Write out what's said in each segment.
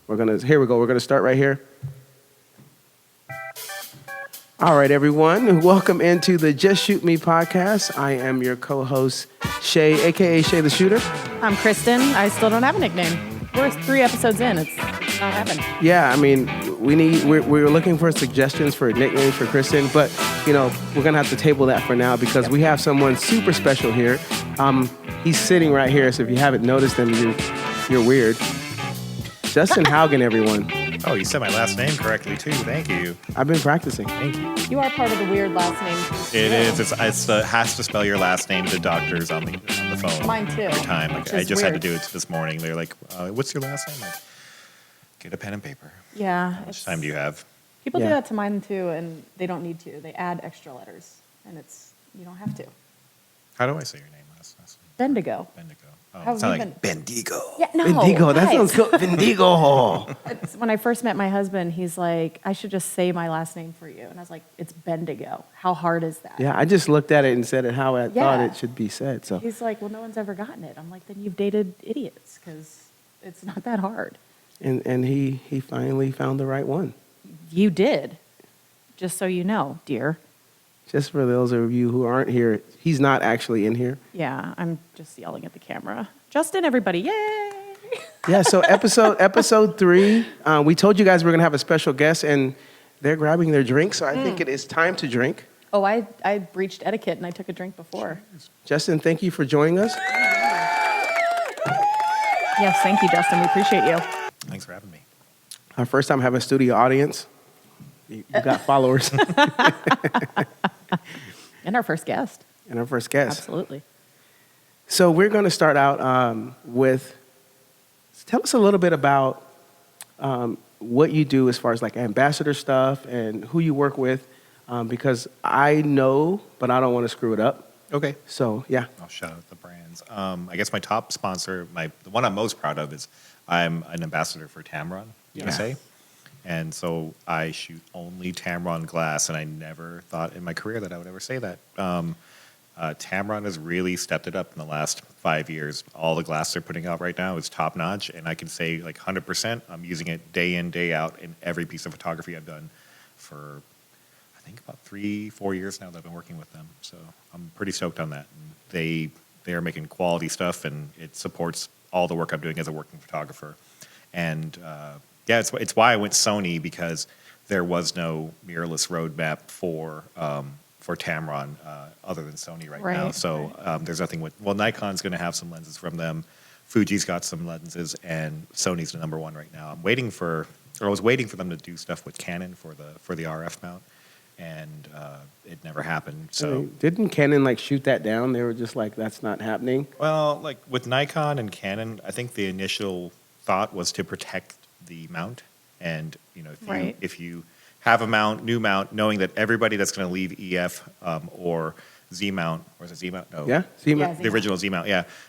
Here we go. We're gonna start right here. All right, everyone. Welcome into the Just Shoot Me podcast. I am your co-host, Shay, a.k.a. Shay the Shooter. I'm Kristin. I still don't have a nickname. We're 3 episodes in. It's not happening. Yeah, I mean, we're looking for suggestions for nicknames for Kristin, but, we're going to have to table that for now because we have someone super special here. He's sitting right here, so if you haven't noticed him, you're weird. Justin Haugen, everyone. Oh, you said my last name correctly, too. Thank you. I've been practicing. Thank you. You are part of the weird last name. It is. It has to spell your last name to doctors on the phone. Mine, too. Every time. Like, I just weird. had to do it this morning. They're like, what's your last name? Like, get a pen and paper. Yeah. How much time do you have? People do that to mine, too, and they don't need to. They add extra letters, and you don't have to. How do I say your name last name? Bendigo. Bendigo. Oh, How it sounds have like you Bendigo. Yeah, no. Bendigo. That guys. sounds cool. Bendigo. When I first met my husband, he's like, I should just say my last name for you. And I was like, it's Bendigo. How hard is that? Yeah, I just looked at it and said it how I thought it should be said. So He's like, well, no one's ever gotten it. I'm like, then you've dated idiots because it's not that hard. and he finally found the right one. You did. Just so you know, dear. Just for those of you who aren't here, he's not actually in here. Yeah, I'm just yelling at the camera. Justin, everybody, yay! Yeah, so episode 3, we told you guys we're going to have a special guest, and they're grabbing their drink, so I think it is time to drink. Oh, I breached etiquette and I took a drink before. Justin, thank you for joining us. Yes, thank you, Justin. We appreciate you. Thanks for having me. Our first time having a studio audience. You got followers. And our first guest. And our first guest. Absolutely. So we're going to start out with, tell us a little bit about what you do as far as like ambassador stuff and who you work with, because I know, but I don't want to screw it up. Okay. So, yeah. I'll shout out the brands. I guess my top sponsor, the one I'm most proud of is I'm an ambassador for Tamron USA. And so I shoot only Tamron glass, and I never thought in my career that I would ever say that. Tamron has really stepped it up in the last 5 years. All the glass they're putting out right now is top notch, and I can say like 100%. I'm using it day in, day out in every piece of photography I've done for, I think, about 3-4 years now that I've been working with them. So I'm pretty stoked on that. And they are making quality stuff, and it supports all the work I'm doing as a working photographer. And yeah, it's why I went Sony, because there was no mirrorless roadmap for Tamron other than Sony right now. So there's nothing Nikon's going to have some lenses from them. Fuji's got some lenses, and Sony's the number one right now. I was waiting for them to do stuff with Canon for the RF mount, and it never happened. So didn't Canon shoot that down? They were just like, that's not happening. Well, like with Nikon and Canon, I think the initial thought was to protect the mount, and if you have a new mount, knowing that everybody that's going to leave EF or Z mount, or is it Z mount? No, Z mount, the original Z mount,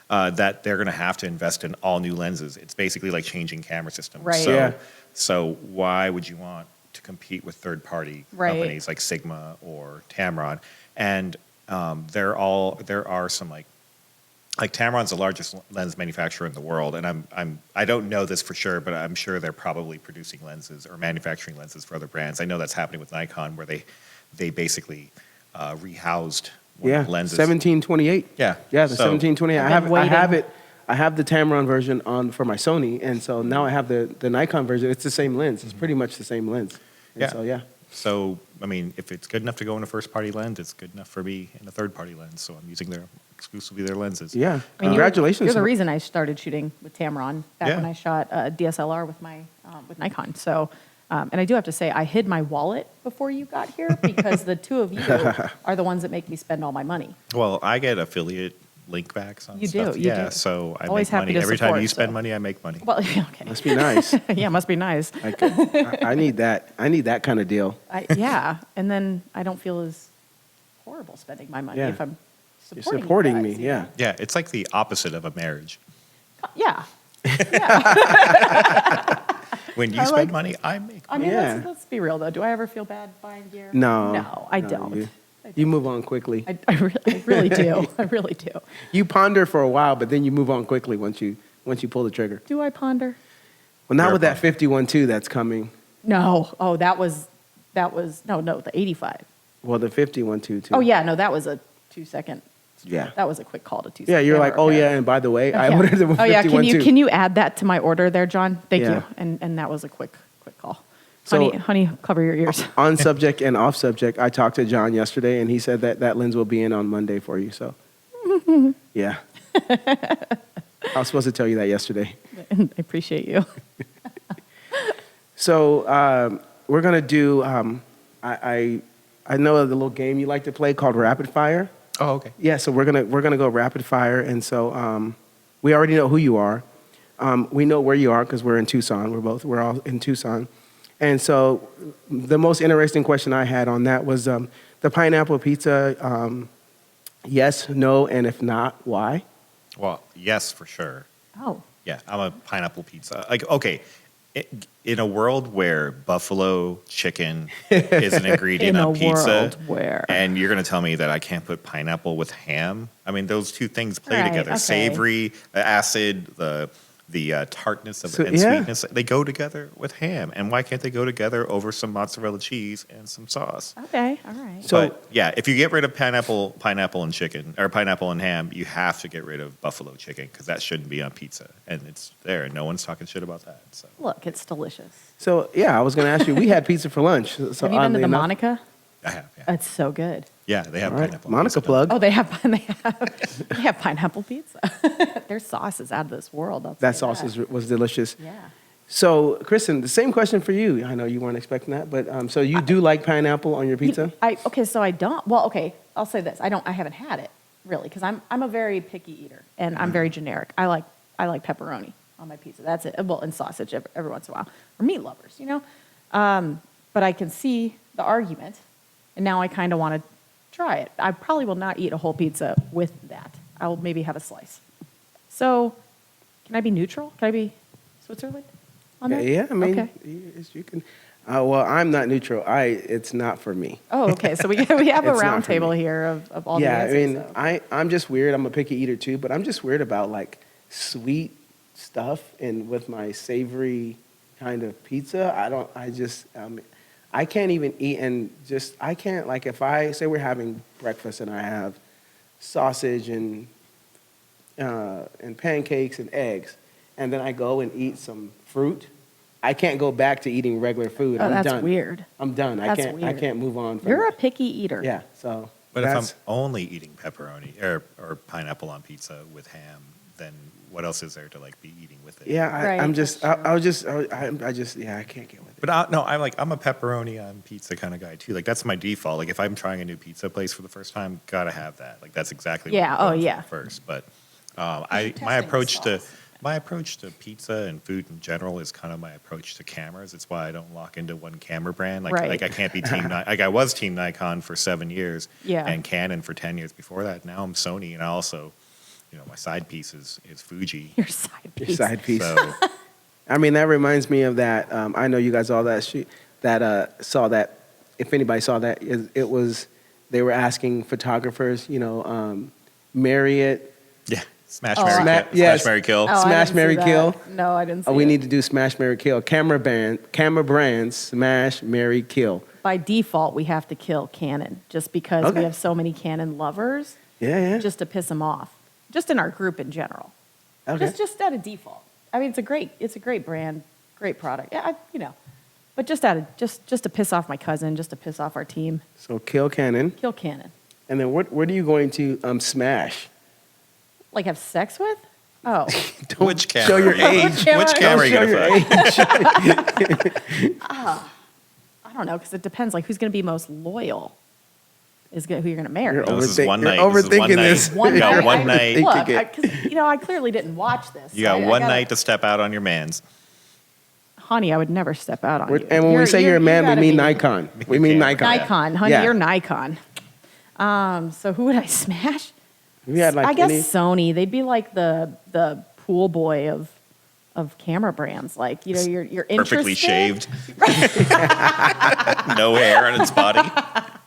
that they're going to have to invest in all new lenses. It's basically like changing camera systems. Right. So why would you want to compete with third party companies like Sigma or Tamron? And there are some like Tamron's the largest lens manufacturer in the world, and I don't know this for sure, but I'm sure they're probably producing lenses or manufacturing lenses for other brands. I know that's happening with Nikon, where they basically rehoused one of the lenses. 1728. Yeah, the 1728. I have the Tamron version on for my Sony, and so now I have the Nikon version. It's the same lens. It's pretty much the same lens. And So I mean, if it's good enough to go in a first party lens, it's good enough for me in a third party lens. So I'm using exclusively their lenses. Yeah. I mean, Congratulations. You're the reason I started shooting with Tamron back Yeah. when I shot DSLR with Nikon. So, and I do have to say, I hid my wallet before you got here because the two of you are the ones that make me spend all my money. Well, I get affiliate link backs on You stuff. do, you yeah, do. so I Always make happy money. to Every time support, you spend so. money, I make money. Well, okay. Must be nice. Yeah, must be nice. I need that. I need that kind of deal. Yeah, and then I don't feel as horrible spending my money if I'm You're supporting supporting you me, guys, yeah. Yeah, it's like the opposite of a marriage. Yeah. When you I spend like- money, I make I money. mean, Yeah. let's be real, though. Do I ever feel bad buying gear? No. No, I don't. You move on quickly. I really do. I really do. You ponder for a while, but then you move on quickly once you pull the trigger. Do I ponder? Well, not You're with that a- 51 too that's coming. No. Oh, that was no, the 85. Well, the 51 too. Oh yeah, no, that was a 2-second. Yeah. That was a quick call to 2 Yeah, seconds. you're like, oh yeah, and by the way, I Okay. ordered the 51 Oh yeah, too. can you add that to my order there, John? Thank Yeah. you. And that was a quick call. So- honey, cover your ears. On subject and off subject, I talked to John yesterday, and he said that lens will be in on Monday for you. So, yeah. I was supposed to tell you that yesterday. I appreciate you. So we're gonna do. I know the little game you like to play called Rapid Fire. Oh, okay. Yeah, so we're gonna go rapid fire, and so we already know who you are. We know where you are because we're in Tucson. We're all in Tucson, and so the most interesting question I had on that was the pineapple pizza. Yes, no, and if not, why? Well, yes, for sure. Oh. Yeah, I'm a pineapple pizza. Like, okay, in a world where buffalo chicken is an ingredient In a on pizza, world where- and you're going to tell me that I can't put pineapple with ham? I mean, those two things play Right, together. okay. Savory, the acid, the tartness of So, and yeah. sweetness, they go together with ham. And why can't they go together over some mozzarella cheese and some sauce? Okay. All right. So- But yeah, if you get rid of pineapple and chicken, or pineapple and ham, you have to get rid of buffalo chicken because that shouldn't be on pizza, and it's there. No one's talking shit about that. So Look, it's delicious. So yeah, I was gonna ask you. We had pizza for lunch. So Have you been to oddly the enough- Monica? I have. Yeah, It's so good. yeah they have All right, pineapple. Monica pizza. plug. Oh, they have pineapple pizza. Their sauce is out of this world. I'll That say sauce was delicious. Yeah. So, Kristin, the same question for you. I know you weren't expecting that, but so you do like pineapple on your pizza? Okay, so I don't. Well, okay, I'll say this. I haven't had it really because I'm a very picky eater and I'm very generic. I like pepperoni on my pizza. That's it. Well, and sausage every once in a while. Or meat lovers, you know. But I can see the argument, and now I kind of want to try it. I probably will not eat a whole pizza with that. I'll maybe have a slice. So, can I be neutral? Can I be Switzerland on that? Yeah, I mean, Okay. you can. Well, I'm not neutral. It's not for me. Oh, okay. So we have a It's not round for me. table here of all the Yeah, I answers. mean, so. I'm just weird. I'm a picky eater too, but I'm just weird about like sweet stuff and with my savory kind of pizza. I can't even eat I can't, like if I say we're having breakfast and I have sausage and pancakes and eggs, and then I go and eat some fruit, I can't go back to eating regular food. Oh, I'm that's done. weird. I'm done. That's I weird. can't move on from You're a it. picky eater. Yeah, so But if I'm that's- only eating pepperoni or pineapple on pizza with ham, then what else is there to like be eating with it? yeah, Right, I'm just, that's I can't get with it. But I'm a pepperoni on pizza kind of guy too. Like that's my default. Like if I'm trying a new pizza place for the first time, gotta have that. Like that's exactly Yeah, what I'm oh, going for yeah. first. But my testing the approach to pizza and food in general is kind of my approach to cameras. It's why I don't lock into one camera brand. Right. Like I can't be like I was Team Nikon for 7 years, Yeah. and Canon for 10 years before that. Now I'm Sony, and I also, my side piece is Fuji. Your side piece. Your side piece. So I mean, that reminds me of that. I know you guys all saw that. If anybody saw that, it was they were asking photographers, Marriott. yeah, Smash Oh, Mary Sma- Kill. yes. Smash Mary Kill. Oh, I Smash, didn't see Marry, that. Kill. No, I didn't see We it. need to do Smash, Marry, Kill. Camera brands, Smash, Marry, Kill. By default, we have to kill Canon just because Okay. we have so many Canon lovers, Yeah. just to piss them off, just in our group in general. Okay. Just out of default. I mean, it's a great brand, great product. Yeah, but just to piss off my cousin, just to piss off our team, So kill Canon, kill Canon. and then what are you going to smash? Like have sex with? Oh, Don't Which camera? show your are you- age. camera? Which camera are you Don't gonna show fuck? your age. I don't know, because it depends. Like, who's going to be most loyal is who you're going to marry. You're No, this is overthink- one you're night. This is one overthinking night. this. One You got night. one night. Look, Think it. because I clearly didn't watch this. You got I one gotta- night to step out on your mans. Honey, I would never step out on you. And when we say you're a man, we gotta mean be- Nikon. We mean Nikon. Nikon, honey, Yeah. you're Nikon. So who would I smash? We had like I guess any- Sony. They'd be like the pool boy of camera brands. Like, you're interested. Perfectly shaved. No hair on its body.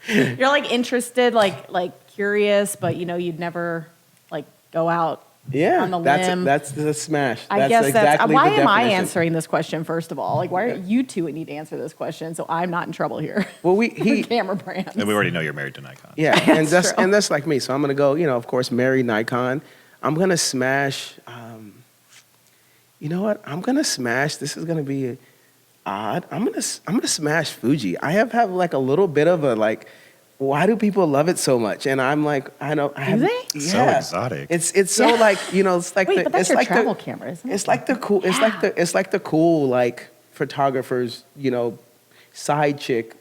You're like interested, like curious, but you'd never like go out Yeah, on the limb. that's the smash. I guess that's exactly why the am I definition. answering this question first of all? Like, why are you two need to answer this question so I'm not in trouble here? Well, Camera brands. And we already know you're married to Nikon. yeah, and That's true. that's like me. So I'm gonna go. Of course, marry Nikon. I'm gonna smash. You know what? I'm gonna smash. This is gonna be odd. I'm gonna smash Fuji. I have like a little bit of a like. Why do people love it so much? And I'm like, I know. Do they? Yeah. So exotic. It's so like it's like Wait, the, but that's it's your like travel the, camera, isn't it? It's like the cool. It's like the cool like photographers. Side chick.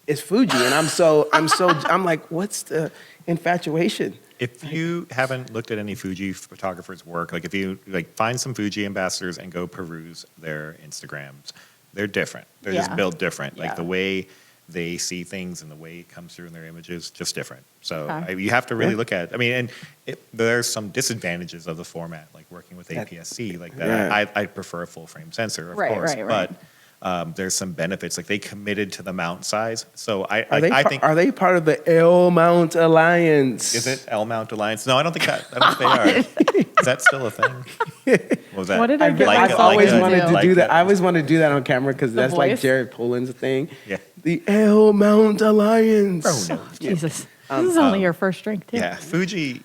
It's Fuji, and I'm like, what's the infatuation? If you haven't looked at any Fuji photographers' work, like if you find some Fuji ambassadors and go peruse their Instagrams, they're different. They're just Yeah. built different. Like Yeah. the way they see things and the way it comes through in their images, just different. So Okay. you have to really Yeah. look at. I mean, and there's some disadvantages of the format, like working with APS-C, like that. Yeah. I prefer a full frame sensor, of Right, course, right, right. but there's some benefits. Like they committed to the mount size, so I think. Are they part of the L Mount Alliance? Is it L Mount Alliance? No, I don't think they are. Is that still a thing? What was that? What did I get I've myself always into? wanted to Like do that. that. I always wanted to do that on camera because that's like voice? Jared Poland's thing. Yeah. The L Mount Alliance. Oh, no. Jesus. This is only your first drink, too. Yeah, Fuji,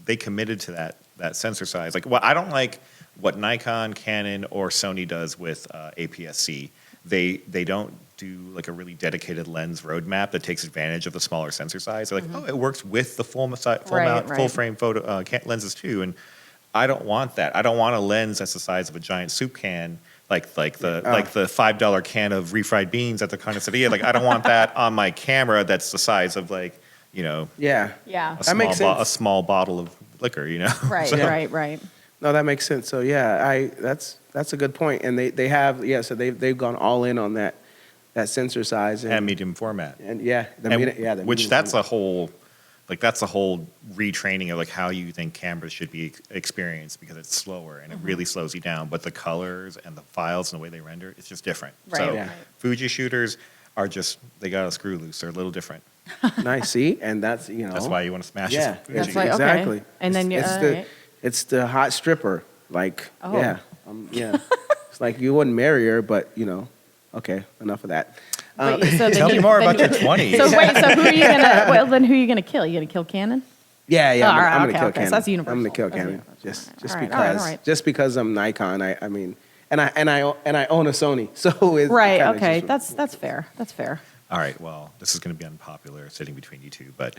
they committed to that sensor size. Like, well, I don't like what Nikon, Canon, or Sony does with APS-C. They don't do like a really dedicated lens roadmap that takes advantage of the smaller sensor size. They're like, oh, it works with the full Right. frame photo lenses too. And I don't want that. I don't want a lens that's the size of a giant soup can. Like the $5 can of refried beans at the carniceria. Like I don't want that on my camera. That's the size of Yeah. Yeah. That makes sense. a small bottle of liquor. Right, So- right. No, that makes sense. So yeah, that's a good point. And they have so they've gone all in on that sensor size and medium format. and yeah, Which that's a whole retraining of like how you think cameras should be experienced because it's slower and it really slows you down. But the colors and the files and the way they render, it's just different. Right, So right. Fuji shooters are they got a screw loose. They're a little different. nice. See, and that's That's why you want to smash Yeah, Fuji. That's right. Okay. exactly. And then it's all the right. it's the hot stripper. Like Oh. yeah. It's like you wouldn't marry her, but okay, enough of that. Wait, so Tell me more about your 20s. So wait, so who are you gonna? Well, then who are you gonna kill? You gonna kill Cannon? Yeah, Oh, all right, I'm okay, gonna kill okay, so Canon. that's I'm universal. gonna kill That's Canon universal. just All right, because all right. just because I'm Nikon. I mean, and I own a Sony, so it's Right. kinda Okay. just- That's fair. That's fair. All right. Well, this is going to be unpopular sitting between you two, but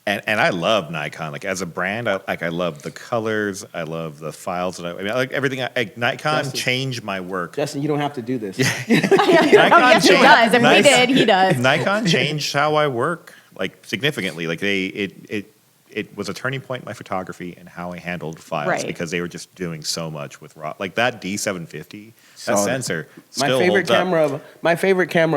and I love Nikon. Like as a brand, I love the colors. I love the files that I like everything. Nikon Justin. changed my work. Justin, you don't have to do this. Yes, he does. If we did, he does. Nikon changed how I work like significantly. Like it was a turning point in my photography and how I handled files Right. because they were just doing so much with raw. Like that D750, that Solid. sensor, My still favorite camera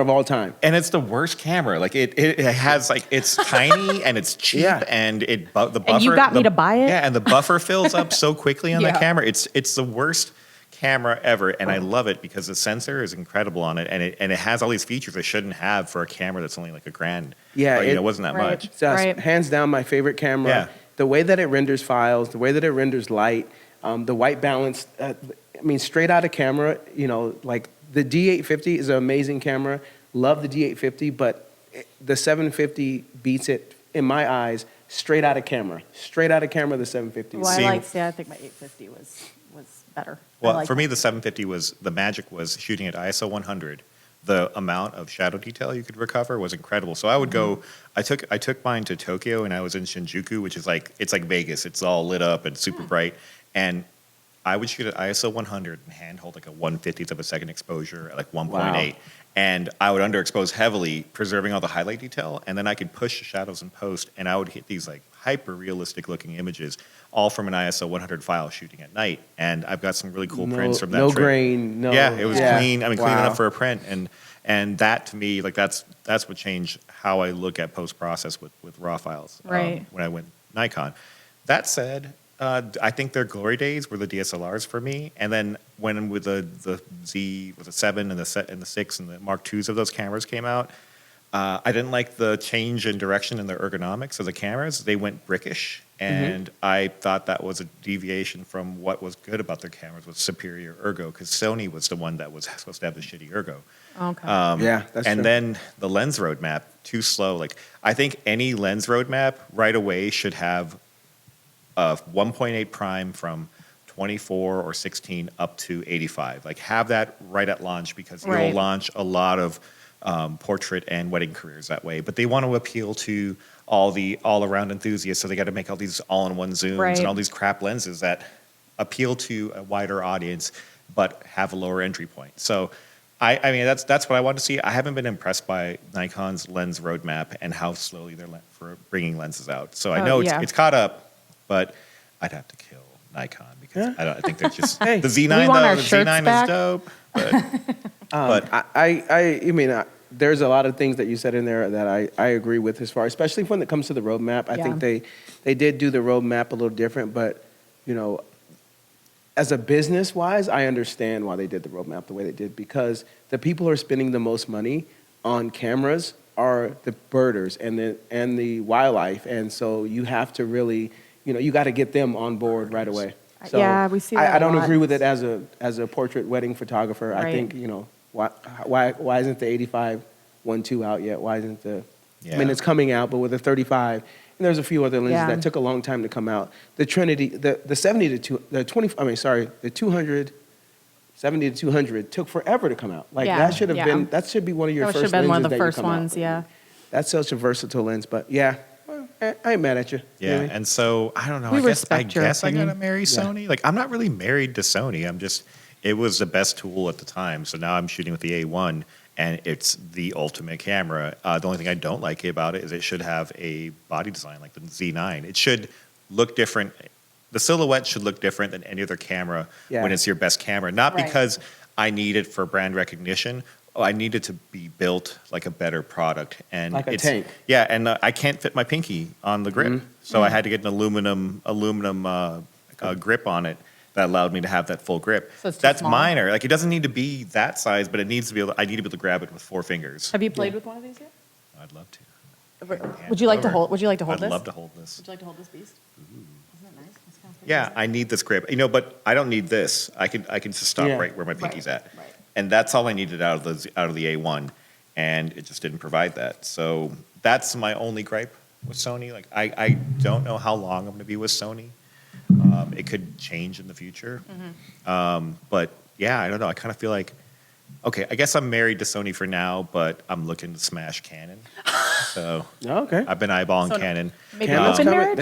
of all time. and it's the worst camera. Like it has like it's tiny and it's cheap Yeah. and the buffer. And you got me to buy it? Yeah, and the buffer fills up so quickly on that Yeah. camera. It's the worst camera ever, and I love it because the sensor is incredible on it, and it has all these features it shouldn't have for a camera that's only like $1,000. Yeah, But, it- it wasn't that Right. much. It's just Right. hands down my favorite camera. Yeah. The way that it renders files, the way that it renders light, the white balance. I mean, straight out of camera, like the D850 is an amazing camera. Love the D850, but the 750 beats it in my eyes. Straight out of camera, the 750. Well, See- I think my 850 was better. I Well, like for me, that. the 750 the magic was shooting at ISO 100. The amount of shadow detail you could recover was incredible. So I would go. I took mine to Tokyo, and I was in Shinjuku, which is it's like Vegas. It's all lit up and super bright. And I would shoot at ISO 100 and handhold like a 1/50th of a second exposure at like 1.8. Wow. And I would underexpose heavily, preserving all the highlight detail, and then I could push the shadows in post, and I would hit these like hyper realistic looking images, all from an ISO 100 file shooting at night. And I've got some really cool prints from that no trip. grain, no. Yeah, it was clean. I mean, clean Wow. enough for a print, and that to me, like that's what changed how I look at post process with raw files. Right. When I went Nikon. That said, I think their glory days were the DSLRs for me, and then when with the Z with the 7 and the 6 and the Mark IIs of those cameras came out, I didn't like the change in direction in the ergonomics of the cameras. They went brickish, and I thought that was a deviation from what was good about their cameras was superior ergo, because Sony was the one that was supposed to have the shitty ergo. Okay. Yeah, that's And true. then the lens roadmap, too slow. Like, I think any lens roadmap right away should have a 1.8 prime from 24 or 16 up to 85. Like, have that right at launch, because you'll Right. launch a lot of portrait and wedding careers that way. But they want to appeal to all around enthusiasts, so they got to make all these all-in-one zooms Right. and all these crap lenses that appeal to a wider audience, but have a lower entry point. So, I mean, that's what I want to see. I haven't been impressed by Nikon's lens roadmap and how slowly they're for bringing lenses out. So I Oh, know yeah. it's caught up, but I'd have to kill Nikon because I think they're just Hey, the we Z9 want though. our The shirts Z9 back. is dope, but I mean, there's a lot of things that you said in there that I agree with as far, especially when it comes to the roadmap. I think they did do the roadmap a little different, but, you know, as a business wise, I understand why they did the roadmap the way they did, because the people who are spending the most money on cameras are the birders and the wildlife, and so you have to really, you know, you got to get them on board right away. So Yeah, we see that I a don't lot. agree with it as a portrait wedding photographer. I Right. think, you know, why isn't the 85 1.2 out yet? Why isn't the I mean, Yeah. it's coming out, but with a 35, and there's a few other lenses Yeah. that took a long time to come out. The Trinity, the 70 to 2, the 20, I mean, sorry, the 200, 70 to 200 took forever to come out. Like Yeah, that should have yeah. been, that should be one of your That should first have been one of lenses the that you first come out ones, with. yeah. That's such a versatile lens, but yeah, well, I ain't mad at you. yeah. really. And so I don't know. We I guess respect your I opinion. gotta marry Sony. Like, I'm not really married to Sony. It was the best tool at the time. So now I'm shooting with the A1, and it's the ultimate camera. The only thing I don't like about it is it should have a body design like the Z9. It should look different. The silhouette should look different than any other camera Yeah. when it's your best camera. Not Right. because I need it for brand recognition. I need it to be built like a better product. And Like a it's, tank. Yeah, and I can't fit my pinky on the grip. So I had to get an aluminum grip on it that allowed me to have that full grip. So it's too That's small? minor. Like, it doesn't need to be that size, but it needs to be I need to be able to grab it with 4 fingers. Have you played with one of these yet? I'd love to. Would you like to Over. hold? Would you like to hold I'd this? love to hold this. Would you like to hold this beast? Isn't that nice? It's kind of pretty, Yeah, isn't it? I need this grip. You know, but I don't need this. I can just stop Yeah. right where my pinky's at. right. And that's all I needed out of the A1, and it just didn't provide that. So that's my only gripe with Sony. Like, I don't know how long I'm going to be with Sony. It could change in the future. But yeah, I don't know. I kind of feel like, okay, I guess I'm married to Sony for now, but I'm looking to smash Canon. So Oh, okay. I've been eyeballing So Canon. Maybe Canon's open coming, marriage?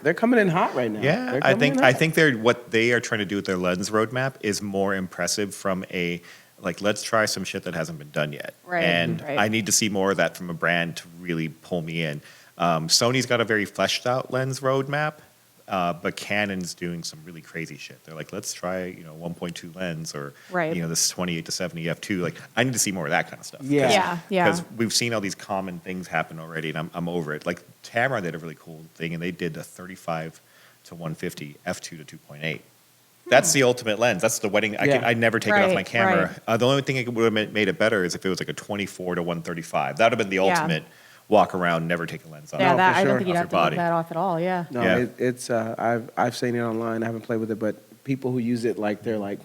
they're coming in hot right now. Yeah, They're I coming in think hot. they're what they are trying to do with their lens roadmap is more impressive from a like, let's try some shit that hasn't been done yet. Right, And right. I need to see more of that from a brand to really pull me in. Sony's got a very fleshed out lens roadmap, but Canon's doing some really crazy shit. They're like, let's try 1.2 lens or Right. this 28 to 70 f2. Like, I need to see more of that kind of stuff. Yeah. Yeah. Because we've seen all these common things happen already, and I'm over it. Like, Tamron did a really cool thing, and they did a 35 to 150 f2 to 2.8. That's the ultimate lens. That's the wedding. Yeah. I'd never take it off my Right, camera. The only thing it would have made it better is if it was like a 24 to 135. That would have been the Yeah. ultimate walk around, never take a lens off. Yeah, No, that, for I sure. don't think you'd Off have to your look body. that off at all. Yeah. No, Yeah. it's I've seen it online. I haven't played with it, but people who use it, like, they're like,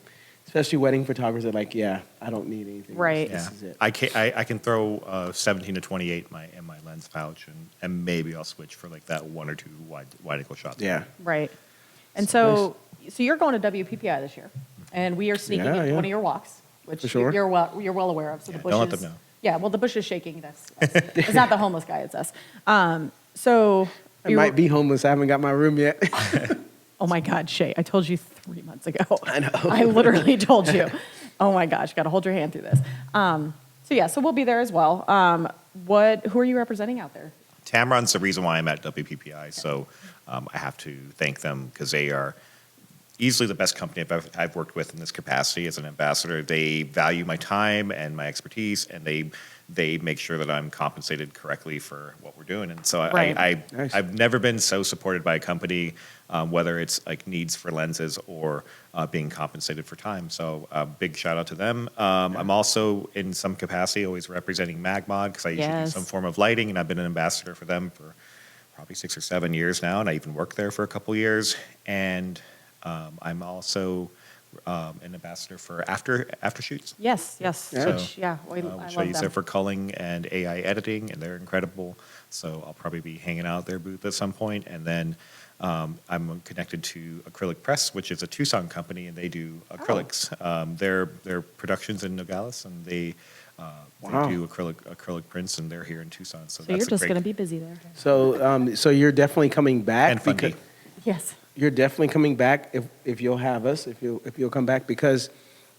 especially wedding photographers, are like, yeah, I don't need anything. Right. This Yeah. is it. I can throw 17 to 28 in my lens pouch, and maybe I'll switch for like that 1 or 2 wide angle shots. Yeah. Right. And so you're going to WPPI this year, and we are sneaking Yeah, into yeah. one of your walks, which For sure. you're well aware of. So Yeah, the bush don't let is, them know. Yeah, well, the bush is shaking. That's us. It's not the homeless guy. It's us. So I might be homeless. I haven't got my room yet. Oh my God, Shay! I told you 3 months ago. I know. I literally told you. Oh my gosh, got to hold your hand through this. So we'll be there as well. Who are you representing out there? Tamron's the reason why I'm at WPPI, so I have to thank them because they are easily the best company I've worked with in this capacity as an ambassador. They value my time and my expertise, and they they make sure that I'm compensated correctly for what we're doing. And so Right. Nice. I've never been so supported by a company, whether it's like needs for lenses or being compensated for time. So big shout out to them. I'm also in some capacity always representing MagMod because I usually do Yes. some form of lighting, and I've been an ambassador for them for probably 6 or 7 years now, and I even worked there for a couple years. And I'm also an ambassador for after shoots. Yes, yes. Yeah. Which, yeah, I Which I love use there them. for culling and AI editing, and they're incredible. So I'll probably be hanging out at their booth at some point. And then I'm connected to Acrylic Press, which is a Tucson company, and they do acrylics. Their productions in Nogales, and they Wow. do acrylic prints, and they're here in Tucson. So So that's you're a just great, going to be busy there. So you're definitely coming back. and funky. Yes. You're definitely coming back if you'll have us, if you'll come back, because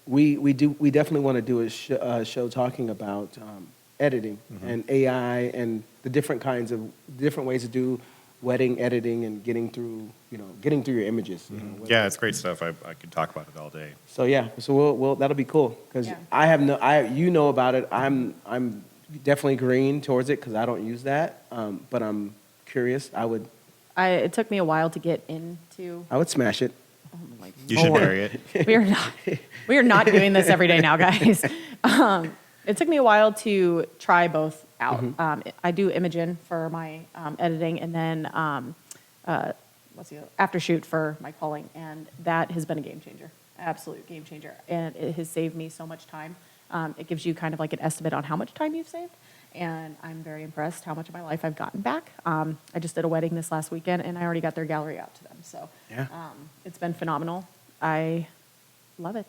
we definitely want to do a show talking about editing and AI and the different ways to do wedding editing and getting through your images. Yeah, it's great stuff. I could talk about it all day. So yeah, so we'll that'll be cool because Yeah. you know about it. I'm definitely green towards it because I don't use that, but I'm curious. It took me a while to get into. I would smash it. Oh my You should Lord. marry it. We are not doing this every day now, guys. It took me a while to try both out. I do Imagen for my editing, and then what's the other? After shoot for my culling, and that has been a game changer, absolute game changer, and it has saved me so much time. It gives you kind of like an estimate on how much time you've saved, and I'm very impressed how much of my life I've gotten back. I just did a wedding this last weekend, and I already got their gallery out to them, so Yeah. it's been phenomenal. I love it.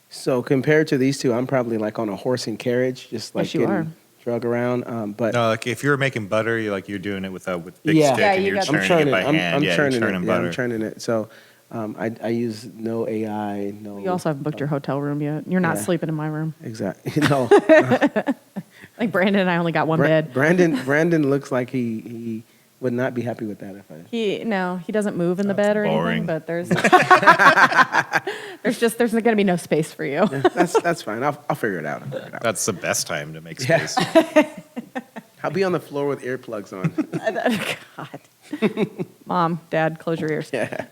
So compared to these two, I'm probably like on a horse and carriage, just like Yes, you are. getting drug around. But No, like if you were making butter, you're doing it with big Yeah. stick, Yeah, and you you're got- I'm churning churning it by it. hand. I'm Yeah, churning you're churning it. butter. Yeah, I'm churning it. So I use no AI. No. You also haven't booked your hotel room yet. You're not Yeah. sleeping in my room. Exactly. No. Like Brandon and I only got one bed. Brandon looks like he would not be happy with that if I. He doesn't move in the That's bed or boring. anything, but there's there's going to be no space for you. That's fine. I'll figure it out. That's the best time to make Yeah. space. I'll be on the floor with earplugs on. God. Mom, Dad, close your ears. Yeah.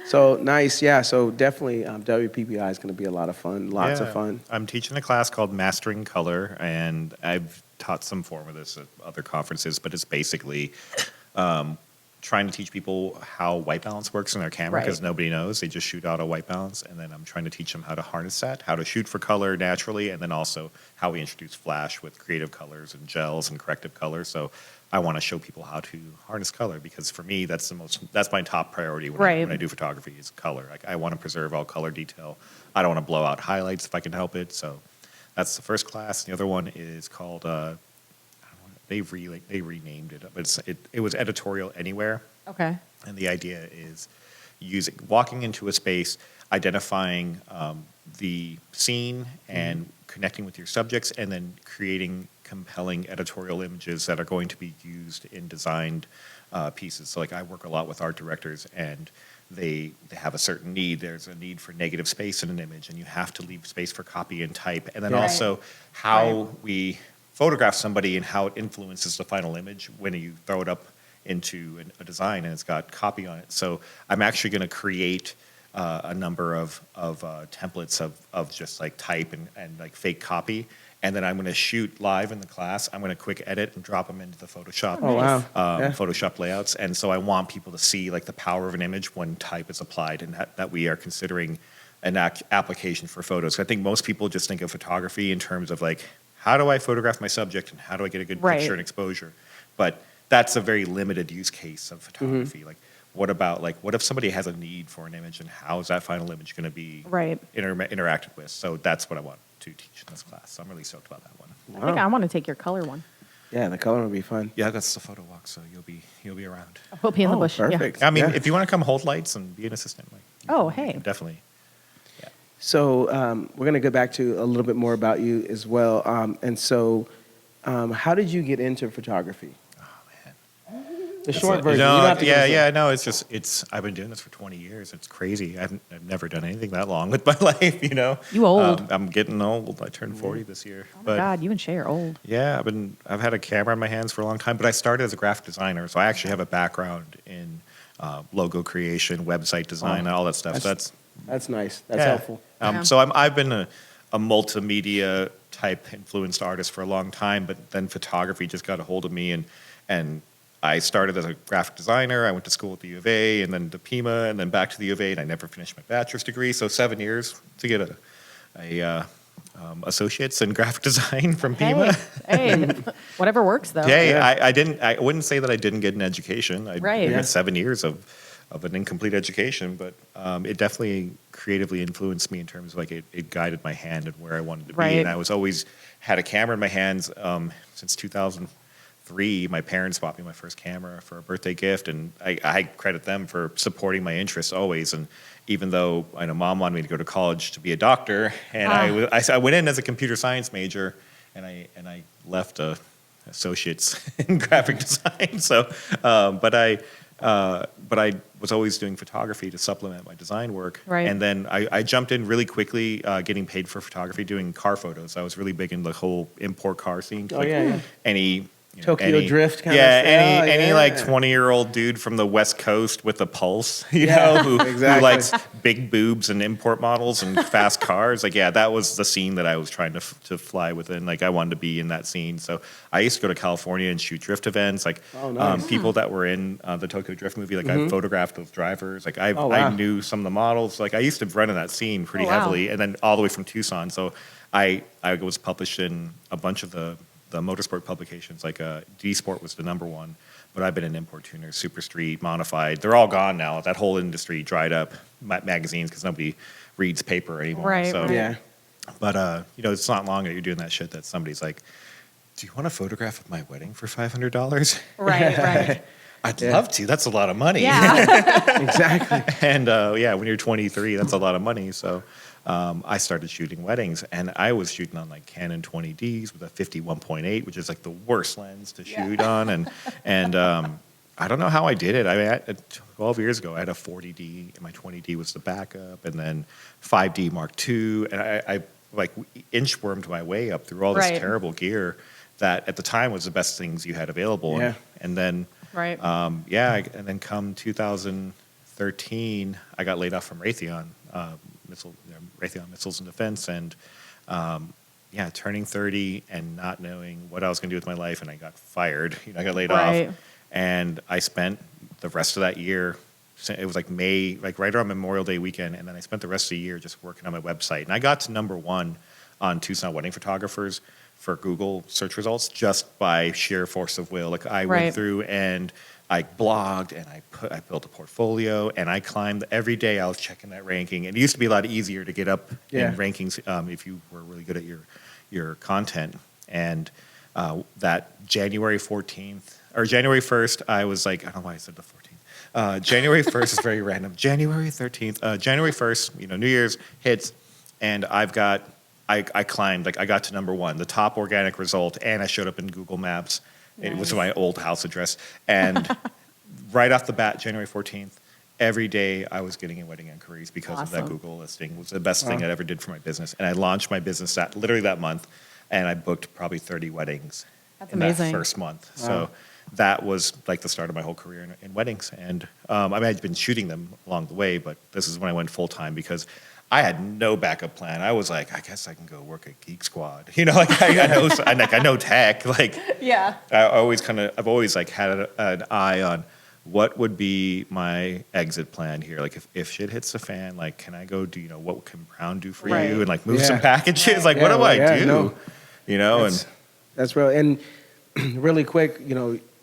So nice. Yeah. So definitely WPPI is going to be a lot of fun. Lots of Yeah. fun. I'm teaching a class called Mastering Color, and I've taught some form of this at other conferences, but it's basically trying to teach people how white balance works in their camera because Right. nobody knows. They just shoot auto white balance, and then I'm trying to teach them how to harness that, how to shoot for color naturally, and then also how we introduce flash with creative colors and gels and corrective colors. So I want to show people how to harness color because for me that's my top priority when Right. I do photography is color. Like I want to preserve all color detail. I don't want to blow out highlights if I can help it. So that's the first class. The other one is called they renamed it, but it was Editorial Anywhere. Okay. And the idea is walking into a space, identifying the scene and connecting with your subjects, and then creating compelling editorial images that are going to be used in designed pieces. So like I work a lot with art directors, and they have a certain need. There's a need for negative space in an image, and you have to leave space for copy and type. And then Yeah. also how we photograph somebody and how it influences the final image when you throw it up into a design and it's got copy on it. So I'm actually going to create a number of templates of just like type and like fake copy. And then I'm going to shoot live in the class. I'm going to quick edit and drop them into the Photoshop. Oh wow. Yeah. Photoshop layouts. And so I want people to see like the power of an image when type is applied and that we are considering an application for photos. I think most people just think of photography in terms of like, how do I photograph my subject and how do I get a good Right. picture and exposure? But that's a very limited use case of photography. Like, what if somebody has a need for an image and how is that final image going to be Right. interacted with? So that's what I want to teach in this class. So I'm really stoked about that one. I think I want to take your color one. Yeah, the color will be fun. Yeah, that's the photo walk, so you'll be around. We'll be in the Oh, bush. perfect. Yeah. I mean, Yeah. if you want to come hold lights and be an assistant, like, Oh, you hey. can definitely. So we're going to go back to a little bit more about you as well. And so how did you get into photography? Oh man. The short version. No, You don't have to go slow. no, I've been doing this for 20 years. It's crazy. I've never done anything that long with my life, you know. You old. I'm getting old. I turned 40 this year. Oh my God, you and Shay are old. Yeah, I've had a camera in my hands for a long time, but I started as a graphic designer, so I actually have a background in logo creation, website design, and all that stuff. That's nice. That's yeah. helpful. So I've been a multimedia type influenced artist for a long time, but then photography just got a hold of me, and I started as a graphic designer. I went to school at the U of A, and then to Pima, and then back to the U of A, and I never finished my bachelor's degree. So 7 years to get a associates in graphic design from Pima. Hey, whatever works though. Yeah, I wouldn't say that I didn't get an education. I Right. got 7 years of an incomplete education, but it definitely creatively influenced me in terms of like it guided my hand and where I wanted to be. Right. And I was always had a camera in my hands since 2003. My parents bought me my first camera for a birthday gift, and I credit them for supporting my interests always. And even though I know Mom wanted me to go to college to be a doctor, and I went in as a computer science major, and I left associates in graphic design. So, but I was always doing photography to supplement my design work. Right. And then I jumped in really quickly, getting paid for photography, doing car photos. I was really big in the whole import car scene. Oh, yeah. Any Tokyo Drift kind of yeah, style, any yeah. like 20-year-old dude from the West Coast with a pulse, Yeah, who exactly. likes big boobs and import models and fast cars. Like, yeah, that was the scene that I was trying to fly within. Like, I wanted to be in that scene. So I used to go to California and shoot drift events. Like, Oh, nice. people that were in the Tokyo Drift movie, like I photographed those drivers. Like, Oh, wow. I knew some of the models. Like, I used to run in that scene pretty Oh, wow. heavily, and then all the way from Tucson. So I was published in a bunch of the motorsport publications, like D Sport was the #1, but I've been in Import Tuners, Super Street, Modified. They're all gone now. That whole industry dried up, magazines, because nobody reads paper anymore. Right, So, right. Yeah. But it's not long that you're doing that shit that somebody's like, "Do you want a photograph of my wedding for $500?" Right, right. I'd love to. That's a lot of money. Yeah. Exactly. And when you're 23, that's a lot of money. So I started shooting weddings, and I was shooting on like Canon 20Ds with a 51.8, which is like the worst lens to shoot on. And I don't know how I did it. I mean, 12 years ago, I had a 40D, and my 20D was the backup, and then 5D Mark II, and I like inchwormed my way up through all this Right. terrible gear that at the time was the best things you had available. Yeah. And then Right. and then come 2013, I got laid off from Raytheon, Raytheon Missiles and Defense, and turning 30 and not knowing what I was going to do with my life, and I got fired. I got laid Right. off, and I spent the rest of that year. It was like May, like right around Memorial Day weekend, and then I spent the rest of the year just working on my website. And I got to #1 on Tucson Wedding Photographers for Google search results just by sheer force of will. Like I Right. went through and I blogged and I built a portfolio, and I climbed every day. I was checking that ranking. It used to be a lot easier to get up Yeah. in rankings if you were really good at your content. And that January 14th or January 1st, I was like, I don't know why I said the 14th. January 1st is very random. January 13th, January 1st, New Year's hits, and I climbed, like I got to #1, the top organic result, and I showed up in Google Maps. It was my old house address. And right off the bat, January 14th, every day I was getting a wedding inquiries because of that Awesome. Google listing. It was the best thing I ever did for my business. And I launched my business literally that month, and I booked probably 30 weddings That's in amazing. that first month. So that was like the start of my whole career in weddings. And I'd been shooting them along the way, but this is when I went full time because I had no backup plan. I was like, I guess I can go work at Geek Squad. I know tech. Like, Yeah. I've always like had an eye on what would be my exit plan here. Like, if shit hits the fan, like, can I go do? What can Brown do for Right. you? And like move Yeah. some packages. Like, what do Yeah, I do? no. And That's real. And really quick,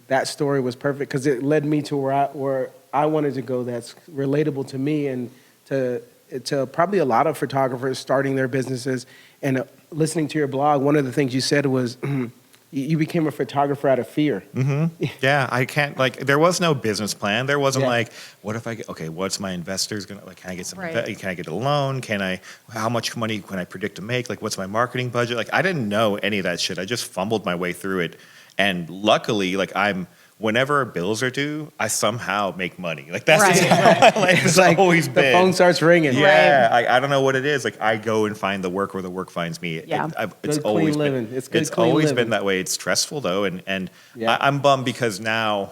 that story was perfect because it led me to where I wanted to go. That's relatable to me and to probably a lot of photographers starting their businesses. And listening to your blog, one of the things you said was you became a photographer out of fear. yeah, I can't, like, there was no business plan. There wasn't Yeah. like, what if what's my investors gonna, like, can I get some, Right. can I get a loan? How much money can I predict to make? Like, what's my marketing budget? Like, I didn't know any of that shit. I just fumbled my way through it. And luckily, like, I'm whenever bills are due, I somehow make money. Like that's Right. just how my life has always the been. phone starts ringing. Yeah, I don't know what it is. Like I go and find the work where the work finds me. Yeah. It's Good, always clean been, living. It's good, it's clean always living. been that way. It's stressful though, and Yeah. I'm bummed because now,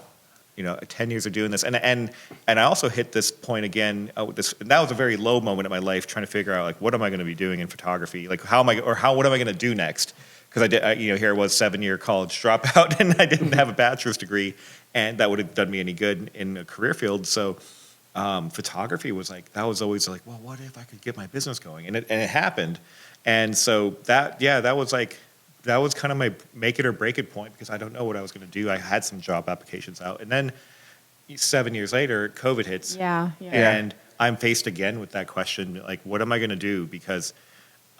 10 years of doing this, and I also hit this point again. That was a very low moment in my life, trying to figure out like what am I going to be doing in photography? Like what am I going to do next? Because here I was 7-year college dropout, and I didn't have a bachelor's degree, and that would have done me any good in a career field. So photography was like, that was always like, well, what if I could get my business going? And it happened. And so that was kind of my make it or break it point, because I don't know what I was going to do. I had some job applications out, and then 7 years later, COVID hits. Yeah. And I'm faced again with that question, like, what am I going to do? Because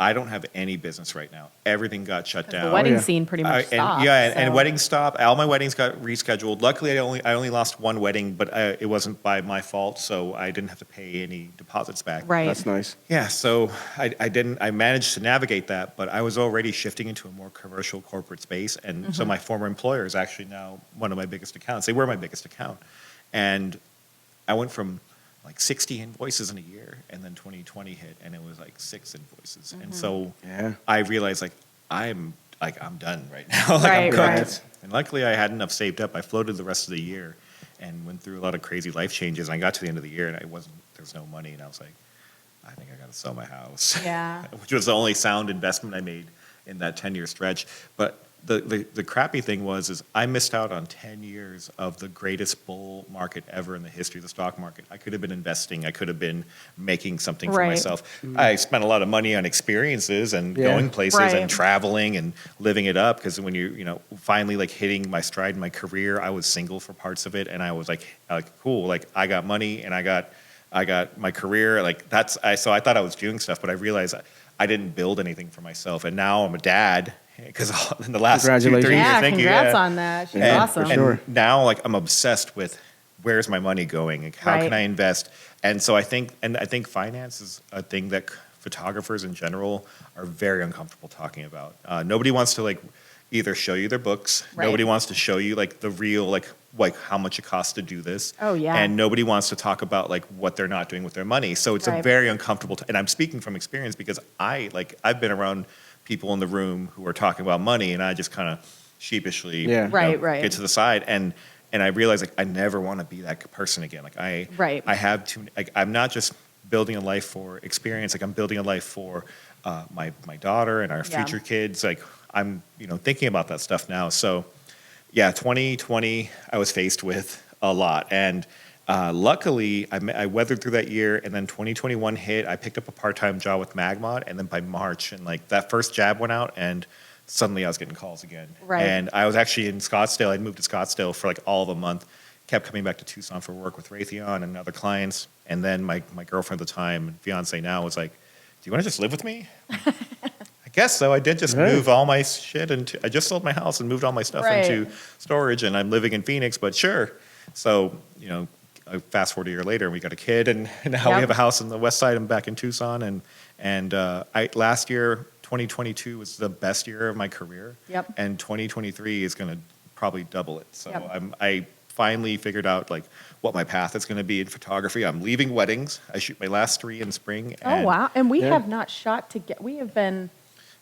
I don't have any business right now. Everything got shut down. The wedding yeah. scene pretty much stopped. And so- weddings stopped. All my weddings got rescheduled. Luckily, I only lost one wedding, but it wasn't by my fault, so I didn't have to pay any deposits back. Right. That's nice. Yeah, so I managed to navigate that, but I was already shifting into a more commercial corporate space, and so my former employer is actually now one of my biggest accounts. They were my biggest account, and I went from like 60 invoices in a year, and then 2020 hit, and it was like 6 invoices, and so Yeah. I realized I'm done right now. Like I'm Right, cooked. right. And luckily, I had enough saved up. I floated the rest of the year, and went through a lot of crazy life changes. And I got to the end of the year, and there's no money, and I was like, I think I got to sell my house. Yeah. Which was the only sound investment I made in that 10-year stretch. But the crappy thing is I missed out on 10 years of the greatest bull market ever in the history of the stock market. I could have been investing. I could have been making something for Right. myself. I spent a lot of money on experiences and Yeah. going places Right. and traveling and living it up. Because when finally like hitting my stride in my career, I was single for parts of it, and I was like cool, like I got money and I got my career. Like so I thought I was doing stuff, but I realized I didn't build anything for myself. And now I'm a dad, because in the last 2-3 years, Congratulations. Yeah, thank you. congrats Yeah. on that. She's And- awesome. For sure. And now, like, I'm obsessed with where's my money going? Like, how Right. can I invest? And so I think finance is a thing that photographers in general are very uncomfortable talking about. Nobody wants to like either show you their books. Right. Nobody wants to show you like the real like how much it costs to do this. Oh, yeah. And nobody wants to talk about like what they're not doing with their money. So it's a Right. very uncomfortable. And I'm speaking from experience, because I've been around people in the room who are talking about money, and I just kind of sheepishly Yeah. Right. get to the side, and I realize like I never want to be that person again. Like Right. I have to. Like, I'm not just building a life for experience. Like I'm building a life for my daughter and our Yeah. future kids. Like I'm thinking about that stuff now. So yeah, 2020 I was faced with a lot, and luckily I weathered through that year. And then 2021 hit. I picked up a part-time job with Magmod, and then by March, and like that first jab went out, and suddenly I was getting calls again. Right. And I was actually in Scottsdale. I'd moved to Scottsdale for like all of a month. Kept coming back to Tucson for work with Raytheon and other clients. And then my girlfriend at the time, fiance now, was like, "Do you want to just live with me?" I guess so. I did just Right. move all my shit into. I just sold my house and moved all my stuff Right. into storage, and I'm living in Phoenix. But sure. So I fast forward a year later, and we got a kid, and now Yep. we have a house on the west side. I'm back in Tucson, and last year, 2022 was the best year of my career. Yep. And 2023 is going to probably double it. So Yep. I finally figured out like what my path is going to be in photography. I'm leaving weddings. I shoot my last 3 in spring. Oh, and wow. And we Yeah. have not shot together. We have been,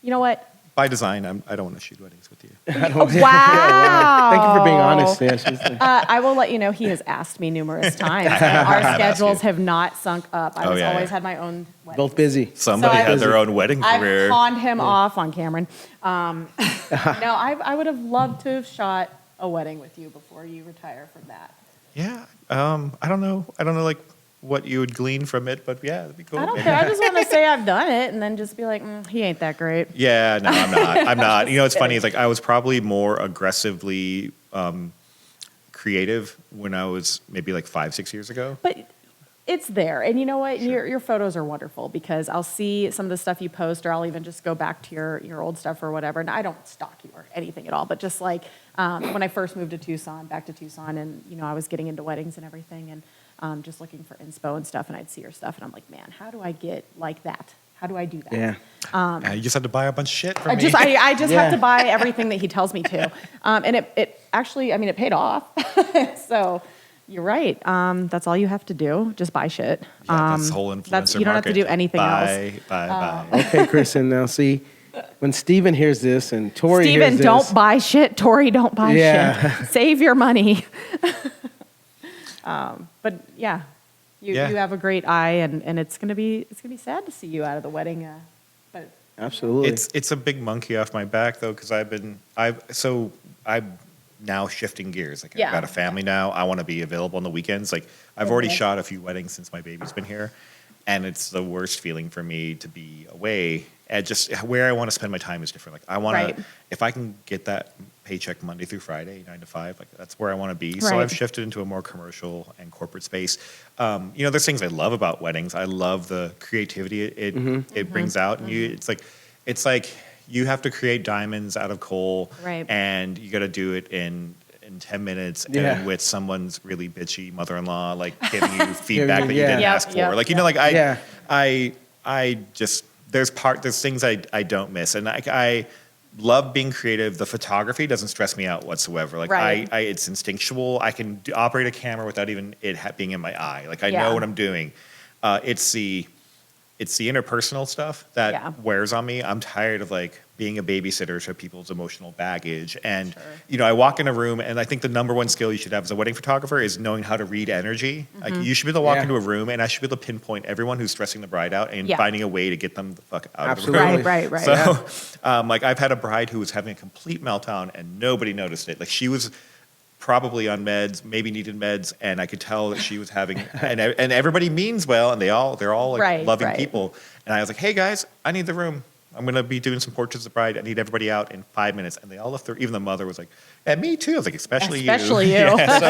you know what? By design, I don't want to shoot weddings with you. Wow. Thank you for being honest. Yeah, she's like, I will let you know, he has asked me numerous times. And our schedules have not sunk up. I Oh, was yeah, always yeah. had my own wedding. both busy. Somebody So I- had their own wedding I've career. pawned him off on Cameron. No, I would have loved to have shot a wedding with you before you retire from that. Yeah. I don't know like what you would glean from it, but yeah, it'd be cool. I don't care. I just want to say I've done it and then just be like, he ain't that great. Yeah, no, I'm not. I'm not. It's funny. It's like I was probably more aggressively creative when I was maybe like 5-6 years ago. But it's there. And you know what? Sure. Your photos are wonderful because I'll see some of the stuff you post, or I'll even just go back to your old stuff or whatever. And I don't stalk you or anything at all, but just like when I first moved to back to Tucson, and I was getting into weddings and everything, and just looking for inspo and stuff, and I'd see your stuff, and I'm like, man, how do I get like that? How do I do that? Yeah. You just had to buy a bunch of shit from I me. just Yeah. have to buy everything that he tells me to, and it actually, I mean, it paid off. So you're right. That's all you have to do. Just buy shit. That's the whole influencer You don't have to do market. anything else. Buy. Okay, Kristin. Now, see, when Steven hears this and Tori hears Steven, this, don't buy shit. Tori, don't buy Yeah. shit. Save your money. But yeah, you have a great eye, and it's gonna be sad to see you out of the wedding. But Absolutely. It's a big monkey off my back though, because I'm now shifting gears. Like Yeah. I've got a family now. I want to be available on the weekends. Like I've already shot a few weddings since my baby's been here, and it's the worst feeling for me to be away. And just where I want to spend my time is different. Like I want Right. to, if I can get that paycheck Monday through Friday, 9 to 5, like that's where I want to be. So Right. I've shifted into a more commercial and corporate space. There's things I love about weddings. I love the creativity it brings out, and it's like you have to create diamonds out of coal, Right. and you got to do it in 10 minutes Yeah. and with someone's really bitchy mother-in-law, like giving you feedback that you Yeah. didn't Yep, ask for. yep, Like, yep. I just, there's things I don't miss. And I love being creative. The photography doesn't stress me out whatsoever. Like Right. it's instinctual. I can operate a camera without even it being in my eye. Like I Yeah. know what I'm doing. It's the interpersonal stuff that Yeah. wears on me. I'm tired of like being a babysitter to people's emotional baggage. And, I walk in a room, and I think the number one skill you should have as a wedding photographer is knowing how to read energy. Like you should be able to walk Yeah. into a room, and I should be able to pinpoint everyone who's stressing the bride out and Yeah. finding a way to get them the fuck out Absolutely. of the room. Right. So, like I've had a bride who was having a complete meltdown and nobody noticed it. Like she was probably on meds, maybe needed meds, and I could tell that she was having, and everybody means well, and they're all like Right, loving right. people. And I was like, hey guys, I need the room. I'm going to be doing some portraits of the bride. I need everybody out in 5 minutes. And they all left there. Even the mother was like, yeah, me too. I was like, especially you. Yeah, so,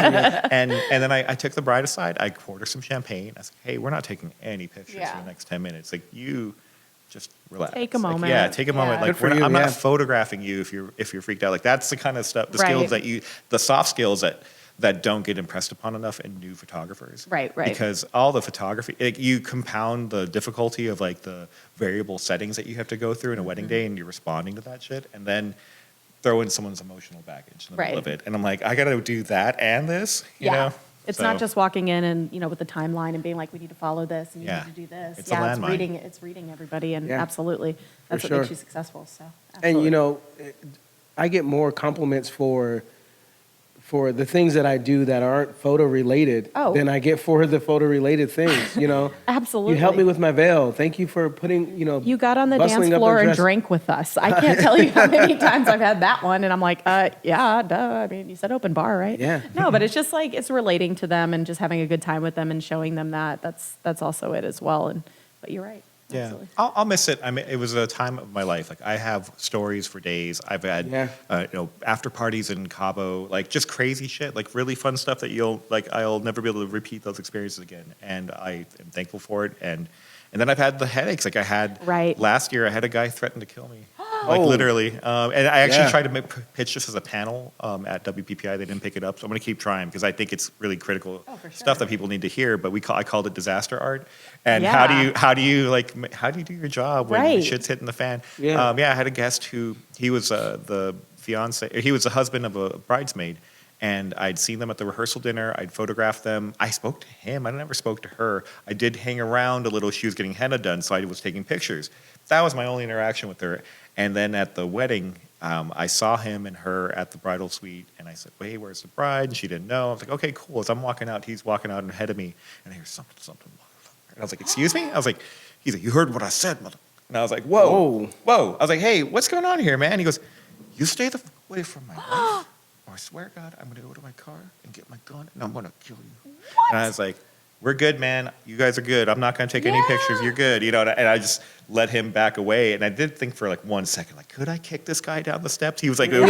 and then I took the bride aside. I poured her some champagne. I was like, hey, we're not taking any pictures Yeah. for the next 10 minutes. Like you just relax. Take a Like, moment. yeah, take a moment. Yeah. Like Good for you, I'm yeah. not photographing you if you're freaked out. Like that's the kind of stuff, the Right. skills the soft skills that don't get impressed upon enough in new photographers. Right. Because all the photography, like, you compound the difficulty of like the variable settings that you have to go through in a wedding day, and you're responding to that shit, and then throw in someone's emotional baggage in the middle Right. of it. And I'm like, I got to do that and this, you know? It's So, not just walking in and, with the timeline and being like, we need to follow this and you Yeah. need to do this. It's a landmine. It's reading everybody, and Yeah. absolutely. That's what sure. makes you successful. So, And absolutely. I get more compliments for the things that I do that aren't photo related Oh. than I get for the photo related things. Absolutely. You helped me with my veil. Thank you for putting. You got on the bustling dance up floor and dress. drank with us. I can't tell you how many times I've had that one, and I'm like, yeah, duh. I mean, you said open bar, right? Yeah. No, but it's just like it's relating to them and just having a good time with them and showing them that. That's also it as well. But you're right. Yeah, Absolutely. I'll miss it. I mean, it was a time of my life. Like I have stories for days. I've had, after parties in Cabo, like just crazy shit, like really fun stuff that I'll never be able to repeat those experiences again. And I am thankful for it. And then I've had the headaches. Like I had last year, I had a guy threaten to kill me. Like literally. And I actually tried to pitch this as a panel at WPPI. They didn't pick it up. So I'm going to keep trying because I think it's really critical stuff that people need to hear. But I called it disaster art. And how do you do your job when shit's hitting the fan? Yeah. I had a guest who he was the husband of a bridesmaid. And I'd seen them at the rehearsal dinner. I'd photographed them. I spoke to him. I never spoke to her. I did hang around a little. She was getting henna done, so I was taking pictures. That was my only interaction with her. And then at the wedding, I saw him and her at the bridal suite. And I said, "Wait, where's the bride?" And she didn't know. I was like, "Okay, cool." As I'm walking out, he's walking out ahead of me. And I hear something. And I was like, "Excuse me?" I was like, he's like, "You heard what I said, mother." And I was like, whoa. I was like, "Hey, what's going on here, man?" He goes, "You stay the fuck away from my wife. Or I swear to God, I'm going to go to my car and get my gun and I'm going to kill you." What? And I was like, "We're good, man. You guys are good. I'm not going to take any pictures. You're good." And I just let him back away. And I did think for like 1 second, like, could I kick this guy down the steps? He was like, I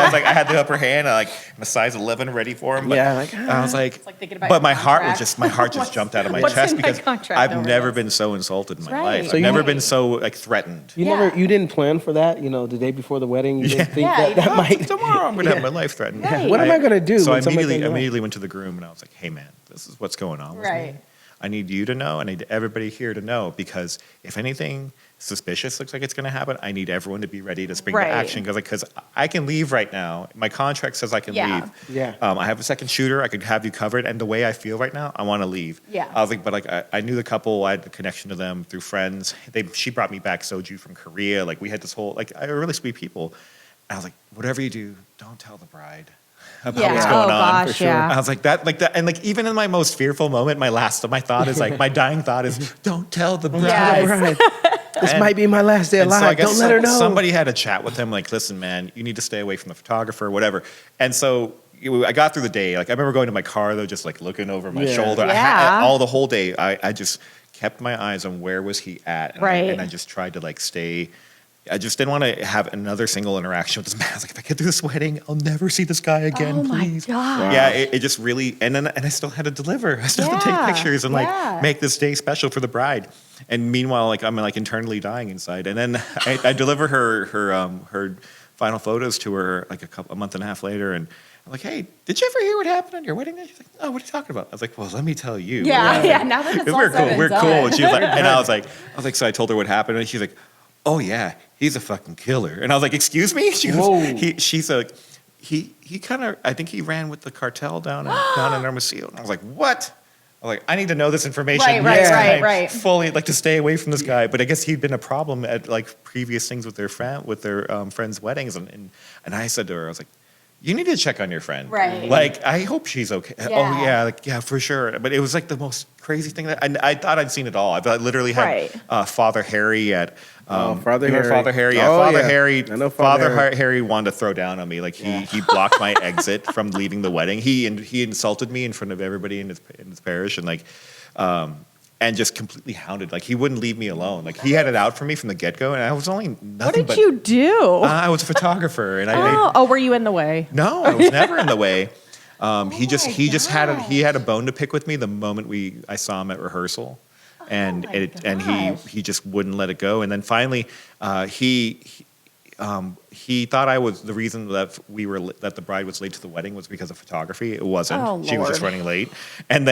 was like, I had the upper hand, I'm a size 11 ready for him. But I was like, like thinking about but your my heart contract. just jumped out of my What's chest in my because contract I've over never this? been so insulted in my Right. life. So I've you never know- been so like threatened. You didn't plan for that. The day before the wedding, you didn't think Yeah, that might. Tomorrow I'm going to have my life threatened. Right. What am I gonna do So I when somebody comes along? immediately went to the groom and I was like, "Hey man, this is what's going on with me. I need you to know. I need everybody here to know, because if anything suspicious looks like it's going to happen, I need everyone to be ready to spring to action, because I can leave right now. My contract says I can leave. Yeah. I have a second shooter. I could have you covered. And the way I feel right now, I want to leave. Yeah. I was like, but like I knew the couple. I had the connection to them through friends. She brought me back soju from Korea. Like we had this whole, like, I really sweet people. And I was like, whatever you do, don't tell the bride about what's going on. Gosh, yeah. I was like that, and like even in my most fearful moment, my thought is like, my dying thought is, don't tell the bride. Yes. This might be my last day And so I alive. guess Don't let her know. somebody had a chat with him, like, listen, man, you need to stay away from the photographer, whatever. And so I got through the day. Like I remember going to my car though, just like looking over my shoulder. Yeah. All the whole day, I just kept my eyes on where was he at, and Right. I just tried to like stay. I just didn't want to have another single interaction with this man. I was like, if I get through this wedding, I'll never see this guy again, Oh my please. gosh. Yeah, it just really, and I still had to deliver. I still had to take pictures and like make this day special for the bride. And meanwhile, like I'm like internally dying inside. And then I deliver her final photos to her like a month and a half later, and I'm like, hey, did you ever hear what happened on your wedding day? She's like, oh, what are you talking about? I was like, well, let me tell you. Yeah. Now that it's all We're said cool. and We're done. cool. And she was like, and I was like, so I told her what happened, and she's like, oh yeah, he's a fucking killer. And I was like, excuse me? She goes, she's a, he kind of, I think he ran with the cartel down in Hermosillo. And I was like, what? I was like, I need to know this information. Right. Fully, like to stay away from this guy. But I guess he'd been a problem at like previous things with their friends' weddings. And I said to her, I was like, you need to check on your friend. Right. Like, I hope she's okay. Yeah. Oh, yeah. Like, yeah, for sure. But it was like the most crazy thing that I thought I'd seen it all. I literally had Father Harry at. Father you remember Harry. Father Harry? Yeah, Oh, Father yeah. Harry. I know Father Harry wanted to throw down on me. Like, he blocked my exit from leaving the wedding. He insulted me in front of everybody in his parish, and like, and just completely hounded. Like, he wouldn't leave me alone. Like, he had it out for me from the get-go, and I was only nothing. What did you do? I was a photographer, and I made, were you in the way? no, I was never in the way. He just had a bone to pick with me the moment I saw him at rehearsal, and he just wouldn't let it go. And then finally, he thought I was the reason that the bride was late to the wedding was because of photography. It wasn't. Oh, she was just Lord. running late, and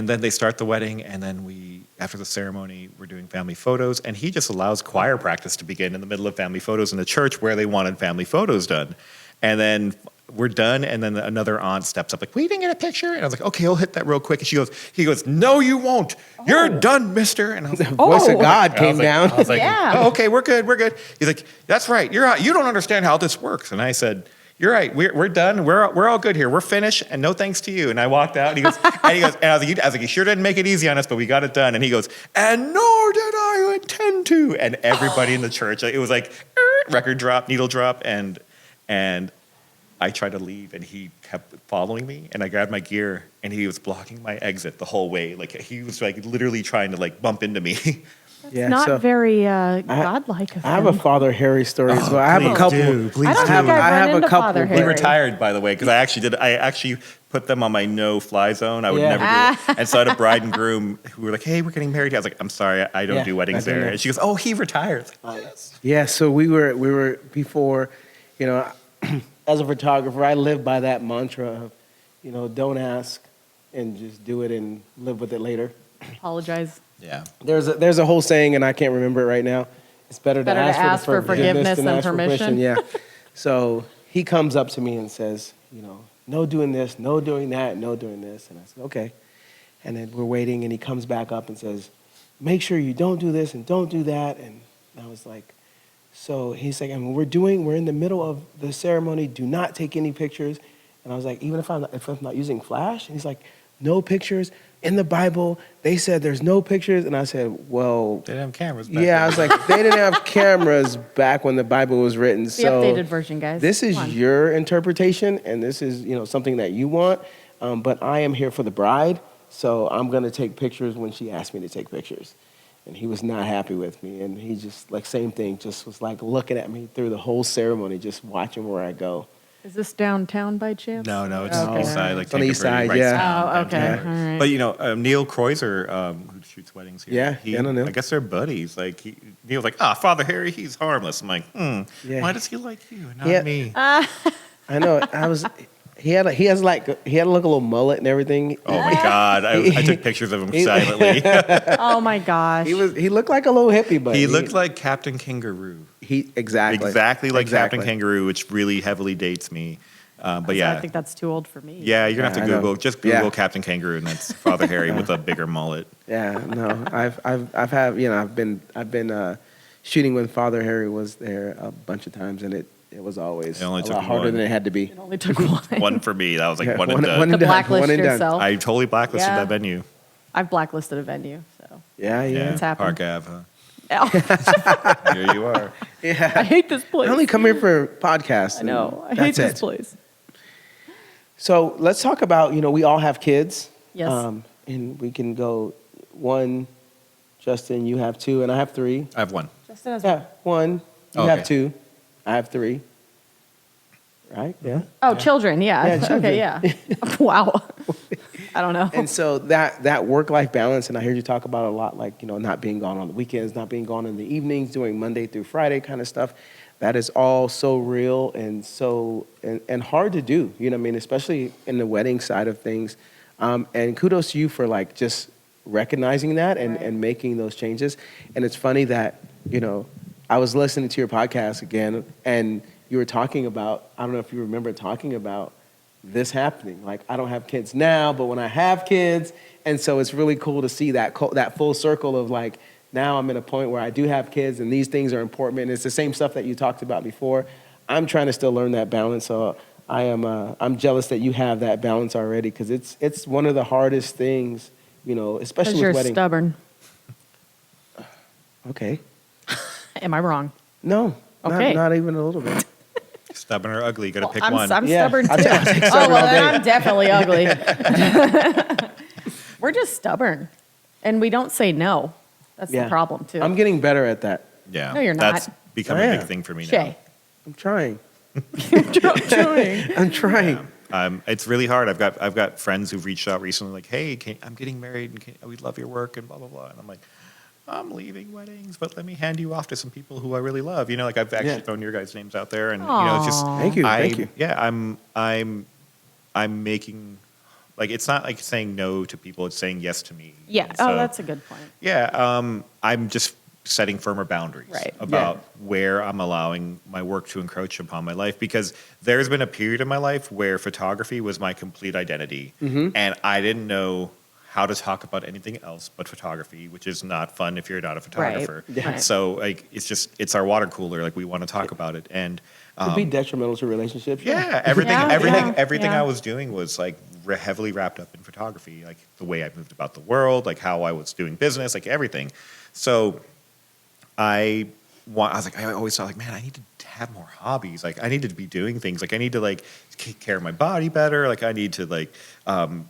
then they start the wedding, and then after the ceremony, we're doing family photos, and he just allows choir practice to begin in the middle of family photos in the church where they wanted family photos done. And then we're done, and then another aunt steps up like, we didn't get a picture? And I was like, okay, I'll hit that real quick. And he goes, no, you won't. You're done, mister. And I was like, Voice of God came down. I was like, Yeah. oh, okay, we're good. He's like, that's right. You don't understand how this works. And I said, you're right. We're done. We're all good here. We're finished, and no thanks to you. And I walked out. And he goes, and I was like, you sure didn't make it easy on us, but we got it done. And he goes, and nor did I intend to. And everybody in the church, it was like record drop, needle drop, and I tried to leave, and he kept following me. And I grabbed my gear, and he was blocking my exit the whole way. Like he was like literally trying to like bump into me. Yeah, Not so very godlike of I have a him. Father Harry story as well. I have a couple. Please I don't do. think I've I have run a into couple. Father He He Harry. retired, by the way, because I actually put them on my no-fly zone. I would Yeah. never do it. And so I had a bride and groom who were like, hey, we're getting married. I was like, I'm sorry, I don't Yeah, do weddings I don't there. know. And she goes, oh, he retired. Yes. Yeah, so we were before, as a photographer, I live by that mantra of, don't ask and just do it and live with it later. Apologize. Yeah. There's a whole saying, and I can't remember it right now. It's better to ask for forgiveness than ask for permission. Yeah. So he comes up to me and says, no doing this, no doing that, no doing this. And I said, okay. And then we're waiting, and he comes back up and says, make sure you don't do this and don't do that. And I was like, so he's like, and we're in the middle of the ceremony, do not take any pictures. And I was like, even if I'm not using flash? And he's like, no pictures. In the Bible, they said there's no pictures. And I said, well, They didn't have cameras back yeah, then. I was like, they didn't have cameras back when the Bible was written. The So updated version, guys. this is Come on. your interpretation, and this is, something that you want. But I am here for the bride, so I'm going to take pictures when she asked me to take pictures. And he was not happy with me. And he just, like, same thing, just was like looking at me through the whole ceremony, just watching where I go. Is this downtown by chance? No, it's Okay. on the east side. Like It's on the east Tankerville, side, right yeah. south. Oh, okay. Yeah. All right. But, Neil Kreuzer, who shoots weddings here. Yeah, I don't know. I guess they're buddies. Like, Neil's like, Father Harry, he's harmless. I'm like, Yeah. why does he like you, not Yeah. me? I know. he had a little mullet and everything. Oh my God! I took pictures of him silently. Oh my gosh. He looked like a little hippie, but He looked like Captain Kangaroo. exactly Like Captain Kangaroo, which really heavily dates me. But I yeah, think that's too old for me. yeah, you're gonna have to Yeah, I know. Google. Just Google Yeah. Captain Kangaroo, and that's Father Harry with a bigger mullet. Yeah, no, I've been shooting when Father Harry was there a bunch of times, and it was always It only a took lot harder one. than it had to be. It only took one. One for me. That was like Yeah, one and done. To and done, blacklist one and done. yourself. I totally blacklisted Yeah. that venue. I've blacklisted a venue, so. Yeah, yeah. It's happened. Park Ave. Huh? Ow. Here you are. I hate this I place. only come here for podcasts. I know. I and hate that's this it. place. So let's talk about, we all have kids. Yes. And we can go one, Justin, you have two, and I have three. I have one. Justin has Yeah, one, you Oh, have okay. two, I have three. Right? Yeah. Oh, children, yeah. Yeah, children. Okay, yeah. Wow. I don't know. And so that work-life balance, and I heard you talk about it a lot, like, not being gone on the weekends, not being gone in the evenings, doing Monday through Friday kind of stuff. That is all so real and so and hard to do, especially in the wedding side of things. And kudos to you for like just recognizing that and, Right. and making those changes. And it's funny that, I was listening to your podcast again, and you were talking about, I don't know if you remember talking about this happening. Like, I don't have kids now, but when I have kids, and so it's really cool to see that full circle of like, now I'm at a point where I do have kids, and these things are important. And it's the same stuff that you talked about before. I'm trying to still learn that balance. So I'm jealous that you have that balance already, because it's one of the hardest things, especially Because with you're wedding. stubborn. Okay. Am I wrong? No. Okay. Not even a little bit. Stubborn or ugly? Got to pick I'm, one. I'm Yeah, stubborn too. I'll take Oh, stubborn well, all then day. I'm definitely ugly. We're just stubborn. And we don't say no. That's the problem, too. I'm getting better at that. Yeah. No, you're not. That's become I a am. big thing for me Shay. I'm trying. Doing. I'm trying. now. It's really hard. I've got friends who've reached out recently, like, "Hey, I'm getting married, and we love your work, and blah blah blah." And I'm like, "I'm leaving weddings, but let me hand you off to some people who I really love." Like I've actually thrown your guys' names out there, and it's just Aw. Thank you. Thank you. Yeah, I'm making, like, it's not like saying no to people; it's saying yes to me. Yeah. And Oh, so, that's a good point. yeah. I'm just setting firmer boundaries Right. about where I'm allowing my work to encroach upon my life, because there's been a period in my life where photography was my complete identity, and I didn't know how to talk about anything else but photography, which is not fun if you're not a photographer. Yeah. Right. So like it's our water cooler. Like we want to talk about it, and Could be detrimental to relationships. yeah, everything I was doing was like heavily wrapped up in photography, like the way I moved about the world, like how I was doing business, like everything. So I was like, I always thought like, man, I need to have more hobbies. Like I need to be doing things. Like I need to like take care of my body better. Like I need to like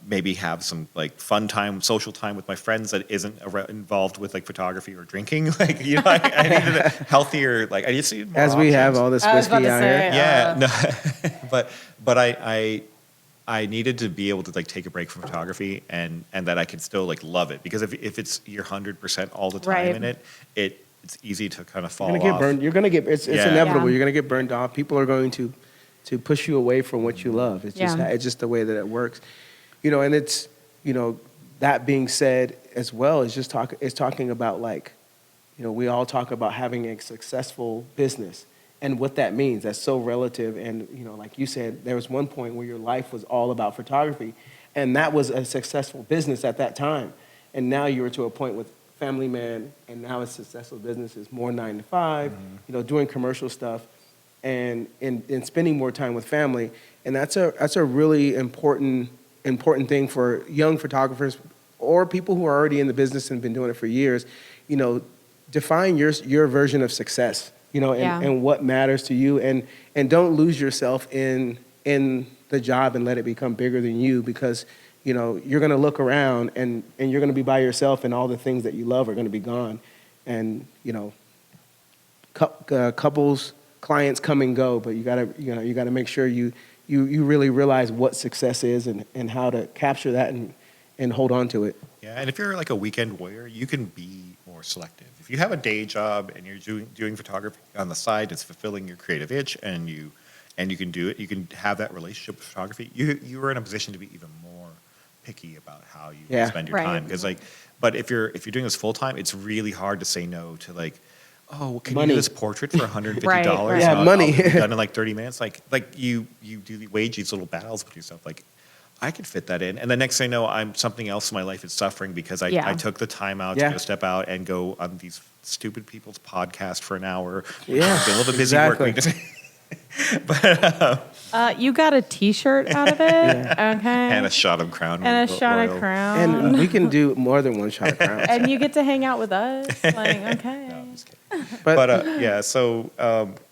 maybe have some like fun time, social time with my friends that isn't involved with like photography or drinking. Like I needed a healthier. Like I just need more As we have options. all this I was whiskey about out to here. say, Yeah, no, but I needed to be able to like take a break from photography and that I could still like love it, because if it's your 100% all the time Right. in it, it's easy to kind of fall You're gonna off. get burned. You're gonna get. It's Yeah. inevitable. Yeah. You're gonna get burned off. People are going to push you away from what you love. It's just Yeah. it's just the way that it works, And it's that being said as well is just talking about like, we all talk about having a successful business and what that means. That's so relative. And like you said, there was one point where your life was all about photography, and that was a successful business at that time. And now you're to a point with family man, and now it's successful business is more 9 to 5, doing commercial stuff, and spending more time with family, and that's a really important thing for young photographers or people who are already in the business and been doing it for years. Define your version of success, and what matters to you, and don't lose yourself in the job and let it become bigger than you, because you're going to look around and you're going to be by yourself, and all the things that you love are going to be gone. And, couples, clients come and go, but you got to make sure you really realize what success is and how to capture that and hold on to it. Yeah, and if you're like a weekend warrior, you can be more selective. If you have a day job and you're doing photography on the side, it's fulfilling your creative itch, and and you can do it, you can have that relationship with photography, you are in a position to be even more picky about how you spend your Right. time. Because but if you're doing this full time, it's really hard to say no to like, oh, can Money. you do this portrait for $150? Right. Yeah, money. I'll be done in like 30 minutes. Like you wage these little battles with yourself. Like, I could fit that in. And the next thing I know, something else in my life is suffering because I took the time out to go step out and go on these stupid people's podcast for an hour. Yeah, It's been a little bit busy exactly. work week. But You got a T-shirt out of it, okay? and a shot of Crown. And a shot of Royal. Crown. And we can do more than one shot of Crown. And you get to hang out with us. Like, okay. No, I'm just kidding. But, Yeah, so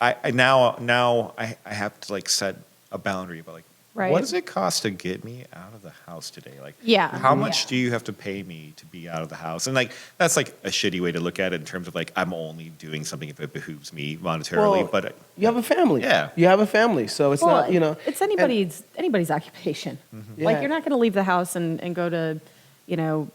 I now have to like set a boundary about like, Right. what does it cost to get me out of the house today? Like, Yeah. how much do you have to pay me to be out of the house? And like, that's like a shitty way to look at it in terms of like, I'm only doing something if it behooves me monetarily. Well, But you have a family. Yeah. You have a family. So it's Well, not, you know. it's anybody's occupation. Like, Yeah. you're not going to leave the house and go to, you know,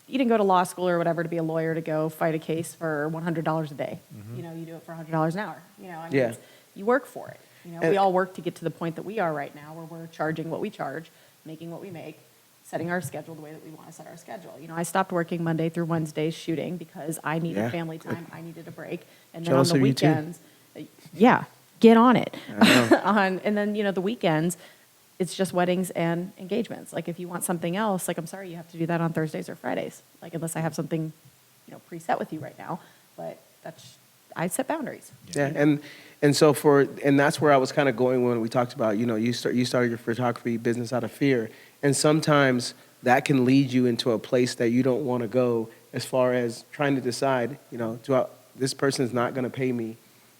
you didn't go to law school or whatever to be a lawyer to go fight a case for $100 a day. You know, you do it for $100 an hour. You know, I mean, Yeah. you work for it. You know, And- we all work to get to the point that we are right now, where we're charging what we charge, making what we make, setting our schedule the way that we want to set our schedule. You know, I stopped working Monday through Wednesdays shooting because I needed Yeah. family time. I needed a break. And then Jealous on the of you too. weekends, yeah, get on it. I And then, you know, the weekends, it's just weddings and engagements. Like, if you want something else, like, I'm sorry, you have to do that on Thursdays or Fridays. Like, unless I have something, you know, preset with you right now. But I set boundaries. Yeah, and so and that's where I was kind of going when we talked about, you know, you started your photography business out of fear, and sometimes that can lead you into a place that you don't want to go, as far as trying to decide, you know, this person is not going to pay me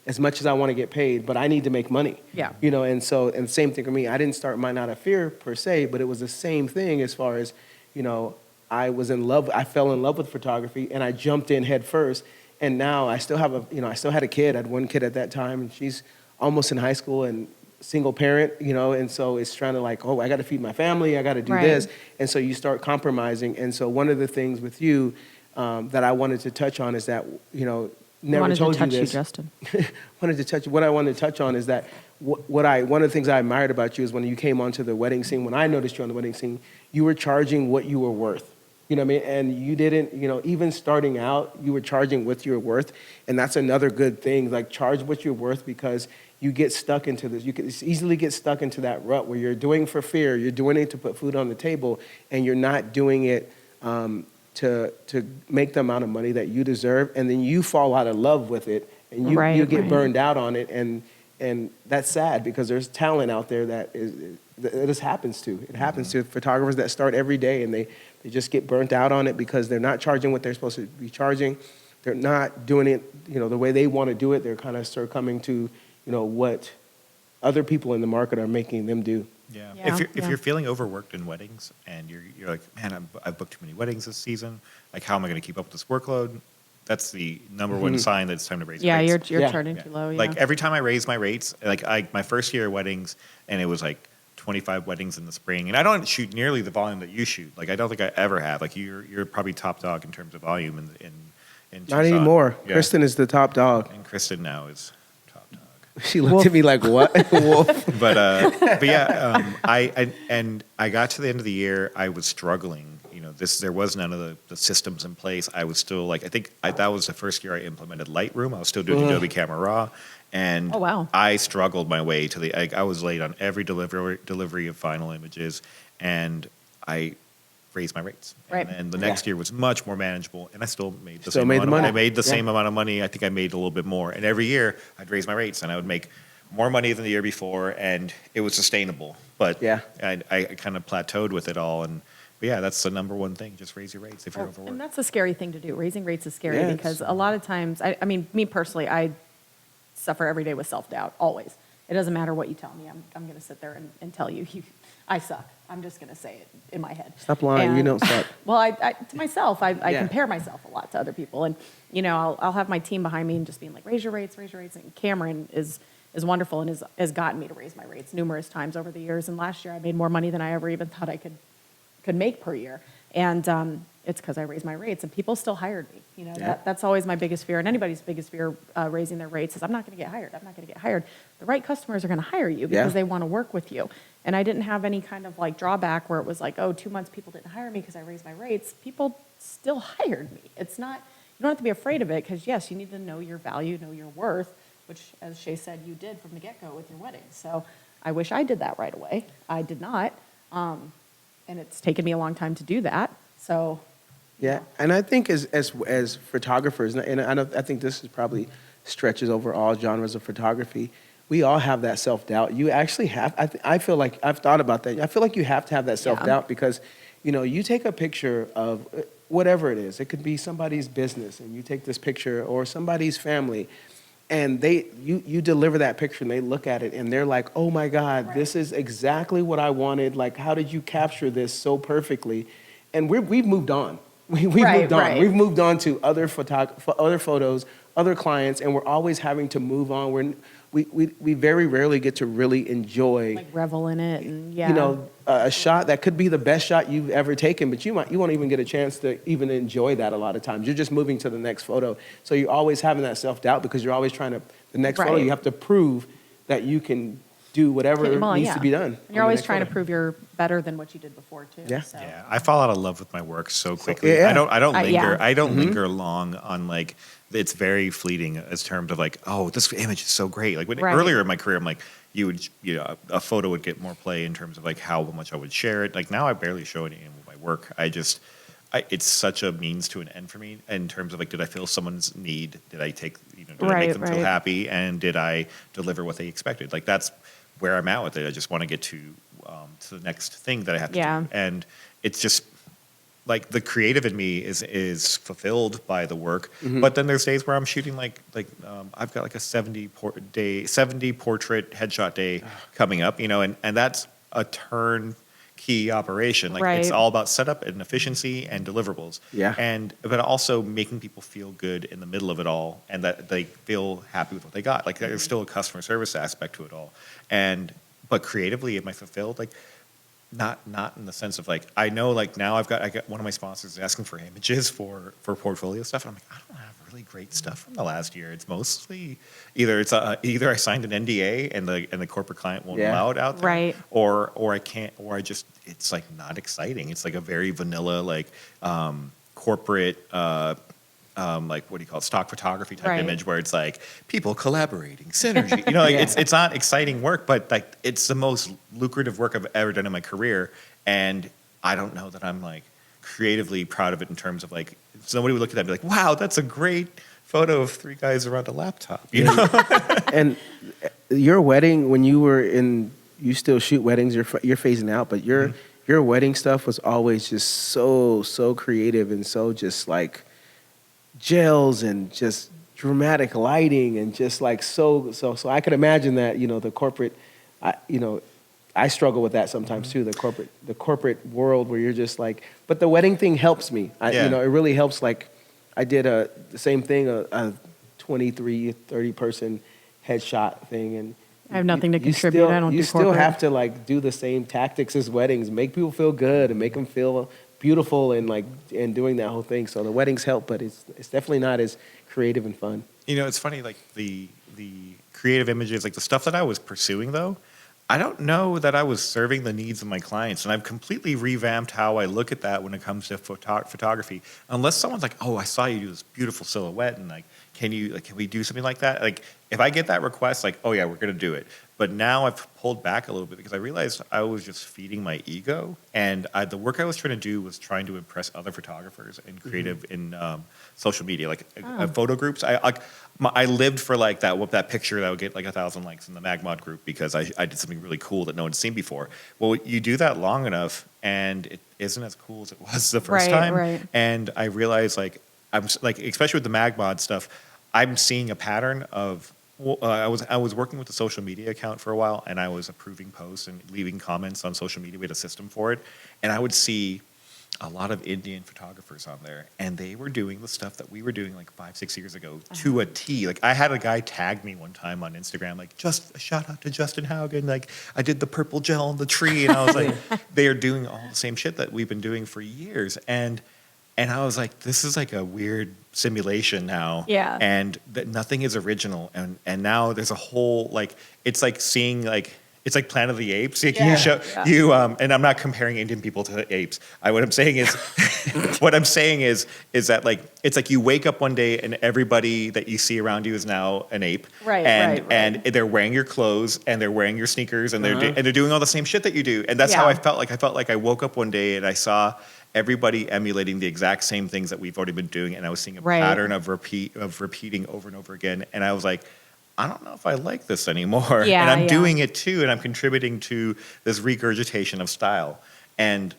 as much as I want to get paid, but I need to make money. Yeah. You know, and same thing for me. I didn't start mine out of fear per se, but it was the same thing as far as, you know, I fell in love with photography and I jumped in head first. And now I still had a kid. I had one kid at that time, and she's almost in high school and single parent, you know, and so it's trying to like, oh, I got to feed my family, I got to do Right. this. And so you start compromising. And so one of the things with you that I wanted to touch on is that, you know, never wanted told to touch you you, this. Justin. What I wanted to touch on is that one of the things I admired about you is when you came onto the wedding scene, when I noticed you on the wedding scene, you were charging what you were worth. You know what I mean? And you didn't, you know, even starting out, you were charging what you're worth. And that's another good thing, like charge what you're worth, because you get stuck into this. You can easily get stuck into that rut where you're doing for fear, you're doing it to put food on the table, and you're not doing it to make the amount of money that you deserve. And then you fall out of love with it, and you get burned out on it. And that's sad, because there's talent out there that this happens to. It happens to photographers that start every day, and they just get burnt out on it because they're not charging what they're supposed to be charging. They're not doing it, you know, the way they want to do it. They're kind of succumbing to, you know, what other people in the market are making them do. Yeah. Yeah, If you're feeling overworked in weddings and you're like, man, I've booked too many weddings this season. Like, how am I going to keep up with this workload? That's the number one sign that it's time to raise Yeah, rates. you're Yeah. turning too low. Yeah. Like, every time I raise my rates, like my first year of weddings, and it was like 25 weddings in the spring, and I don't shoot nearly the volume that you shoot. Like, I don't think I ever have. Like, you're probably top dog in terms of volume in Not Tucson. anymore. Yeah. Kristin is the top dog. And Kristin now is top dog. She looked at me like, what? Wolf. But yeah, I got to the end of the year. I was struggling. You know, there was none of the systems in place. I was still like, that was the first year I implemented Lightroom. I was still doing Adobe Camera Raw, and Oh, wow. I struggled my way to I was late on every delivery of final images, and I raised my rates. Right. And the next year was much more manageable, and I still made the Still same made amount the of money. I made the Yeah. same amount of money. I think I made a little bit more. And every year I'd raise my rates, and I would make more money than the year before, and it was sustainable. But Yeah. I kind of plateaued with it all. But yeah, that's the number one thing. Just raise your rates if you're And overworked. that's a scary thing to do. Raising rates is scary Yeah, because a lot of times, I mean, me personally, I suffer every day with self-doubt, always. It doesn't matter what you tell me. I'm going to sit there and tell you, I suck. I'm just going to say it in my head. Stop lying. You And- don't suck. Well, to myself, I Yeah. compare myself a lot to other people. And, you know, I'll have my team behind me and just being like, raise your rates, raise your rates. And Cameron is wonderful and has gotten me to raise my rates numerous times over the years. And last year I made more money than I ever even thought I could make per year. And it's because I raised my rates, and people still hired me. You know, Yeah. that's always my biggest fear, and anybody's biggest fear raising their rates is I'm not going to get hired. I'm not going to get hired. The right customers are going to hire you because Yeah. they want to work with you. And I didn't have any kind of like drawback where it was like, oh, 2 months people didn't hire me because I raised my rates. People still hired me. It's not, you don't have to be afraid of it because yes, you need to know your value, know your worth, which as Che said, you did from the get-go with your wedding. So I wish I did that right away. I did not. And it's taken me a long time to do that. So Yeah, and I think as photographers, and I think this is probably stretches over all genres of photography. We all have that self-doubt. You actually have. I feel like I've thought about that. I feel like you have to have that self-doubt because, you know, you take a picture of whatever it is. It could be somebody's business, and you take this picture, or somebody's family, and you deliver that picture, and they look at it, and they're like, "Oh my God, this is exactly what I wanted. Like, how did you capture this so perfectly?" And we've moved on. We've moved on. Right. We've moved on to other photos, other clients, and we're always having to move on. We very rarely get to really enjoy, like revel in it, and yeah. you know, a shot that could be the best shot you've ever taken, but you won't even get a chance to even enjoy that a lot of times. You're just moving to the next photo. So you're always having that self-doubt because you're always trying to, the next photo, Right. you have to prove that you can do whatever needs to be done. And you're always trying to prove you're better than what you did before too. Yeah. So. Yeah, I fall out of love with my work so quickly. yeah. I don't linger. Yeah. I don't linger long on like it's very fleeting as terms of like, oh, this image is so great. Like Right. earlier in my career, I'm like, a photo would get more play in terms of like how much I would share it. Like now I barely show any of my work. It's such a means to an end for me in terms of like, did I fill someone's need? Did I take, did I make them feel happy? And did I deliver what they expected? Like that's where I'm at with it. I just want to get to the next thing that I have to do. And it's just like the creative in me is fulfilled by the work. But then there's days where I'm shooting I've got like a 70 portrait headshot day coming up, you know, and that's a turnkey operation. Like it's all about setup and efficiency and deliverables. Yeah. But also making people feel good in the middle of it all and that they feel happy with what they got. Like there's still a customer service aspect to it all. But creatively, am I fulfilled? Like not in the sense of like, I know like now I got one of my sponsors asking for images for portfolio stuff. And I'm like, I don't have really great stuff from the last year. It's mostly either I signed an NDA and the corporate client won't allow it out there. Right. Or I can't, or I just, it's like not exciting. It's like a very vanilla, like corporate, like what do you call it, stock photography type image where it's like people collaborating, synergy. You know, like it's not exciting work, but like it's the most lucrative work I've ever done in my career, and I don't know that I'm like creatively proud of it in terms of like somebody would look at that and be like, "Wow, that's a great photo of 3 guys around a laptop." You know. And your wedding, when you were in, you still shoot weddings. You're phasing out, but your wedding stuff was always just so creative and so just like gels and just dramatic lighting and just like so I could imagine that, you know, the corporate, I struggle with that sometimes too, the corporate world where you're just like, but the wedding thing helps me. You know, it really helps. Like I did the same thing, a 23, 30 person headshot thing, and I have nothing to contribute. I don't do You still corporate. have to like do the same tactics as weddings, make people feel good and make them feel beautiful and doing that whole thing. So the weddings help, but it's definitely not as creative and fun. You know, it's funny, like the creative images, like the stuff that I was pursuing though, I don't know that I was serving the needs of my clients, and I've completely revamped how I look at that when it comes to photography. Unless someone's like, "Oh, I saw you do this beautiful silhouette," and like, can we do something like that? Like, if I get that request, like, "Oh yeah, we're gonna do it." But now I've pulled back a little bit because I realized I was just feeding my ego, and the work I was trying to do was trying to impress other photographers and creative in social media, like photo groups. I lived for like that picture that would get like 1,000 likes in the MagMod group because I did something really cool that no one's seen before. Well, you do that long enough, and it isn't as cool as it was the first time. Right. And I realized like I'm like, especially with the MagMod stuff, I'm seeing a pattern of. I was working with the social media account for a while, and I was approving posts and leaving comments on social media. We had a system for it, and I would see a lot of Indian photographers on there, and they were doing the stuff that we were doing like 5-6 years ago to a T. Like I had a guy tag me one time on Instagram, like, just a shout out to Justin Haugen. Like I did the purple gel on the tree, and I was like, they are doing all the same shit that we've been doing for years, and I was like, this is like a weird simulation now. Yeah. And that nothing is original, and now there's a whole like it's like seeing like. It's like Planet of the Apes. Like Yeah. you show you, and I'm not comparing Indian people to apes. What I'm saying is, is that like it's like you wake up one day and everybody that you see around you is now an ape, Right, And right. and they're wearing your clothes and they're wearing your sneakers and they're doing all the same shit that you do. And that's how Yeah. I felt like. I felt like I woke up one day and I saw everybody emulating the exact same things that we've already been doing, and I was seeing a Right. pattern of repeating over and over again. And I was like, I don't know if I like this anymore. Yeah, and I'm yeah. doing it too, and I'm contributing to this regurgitation of style. And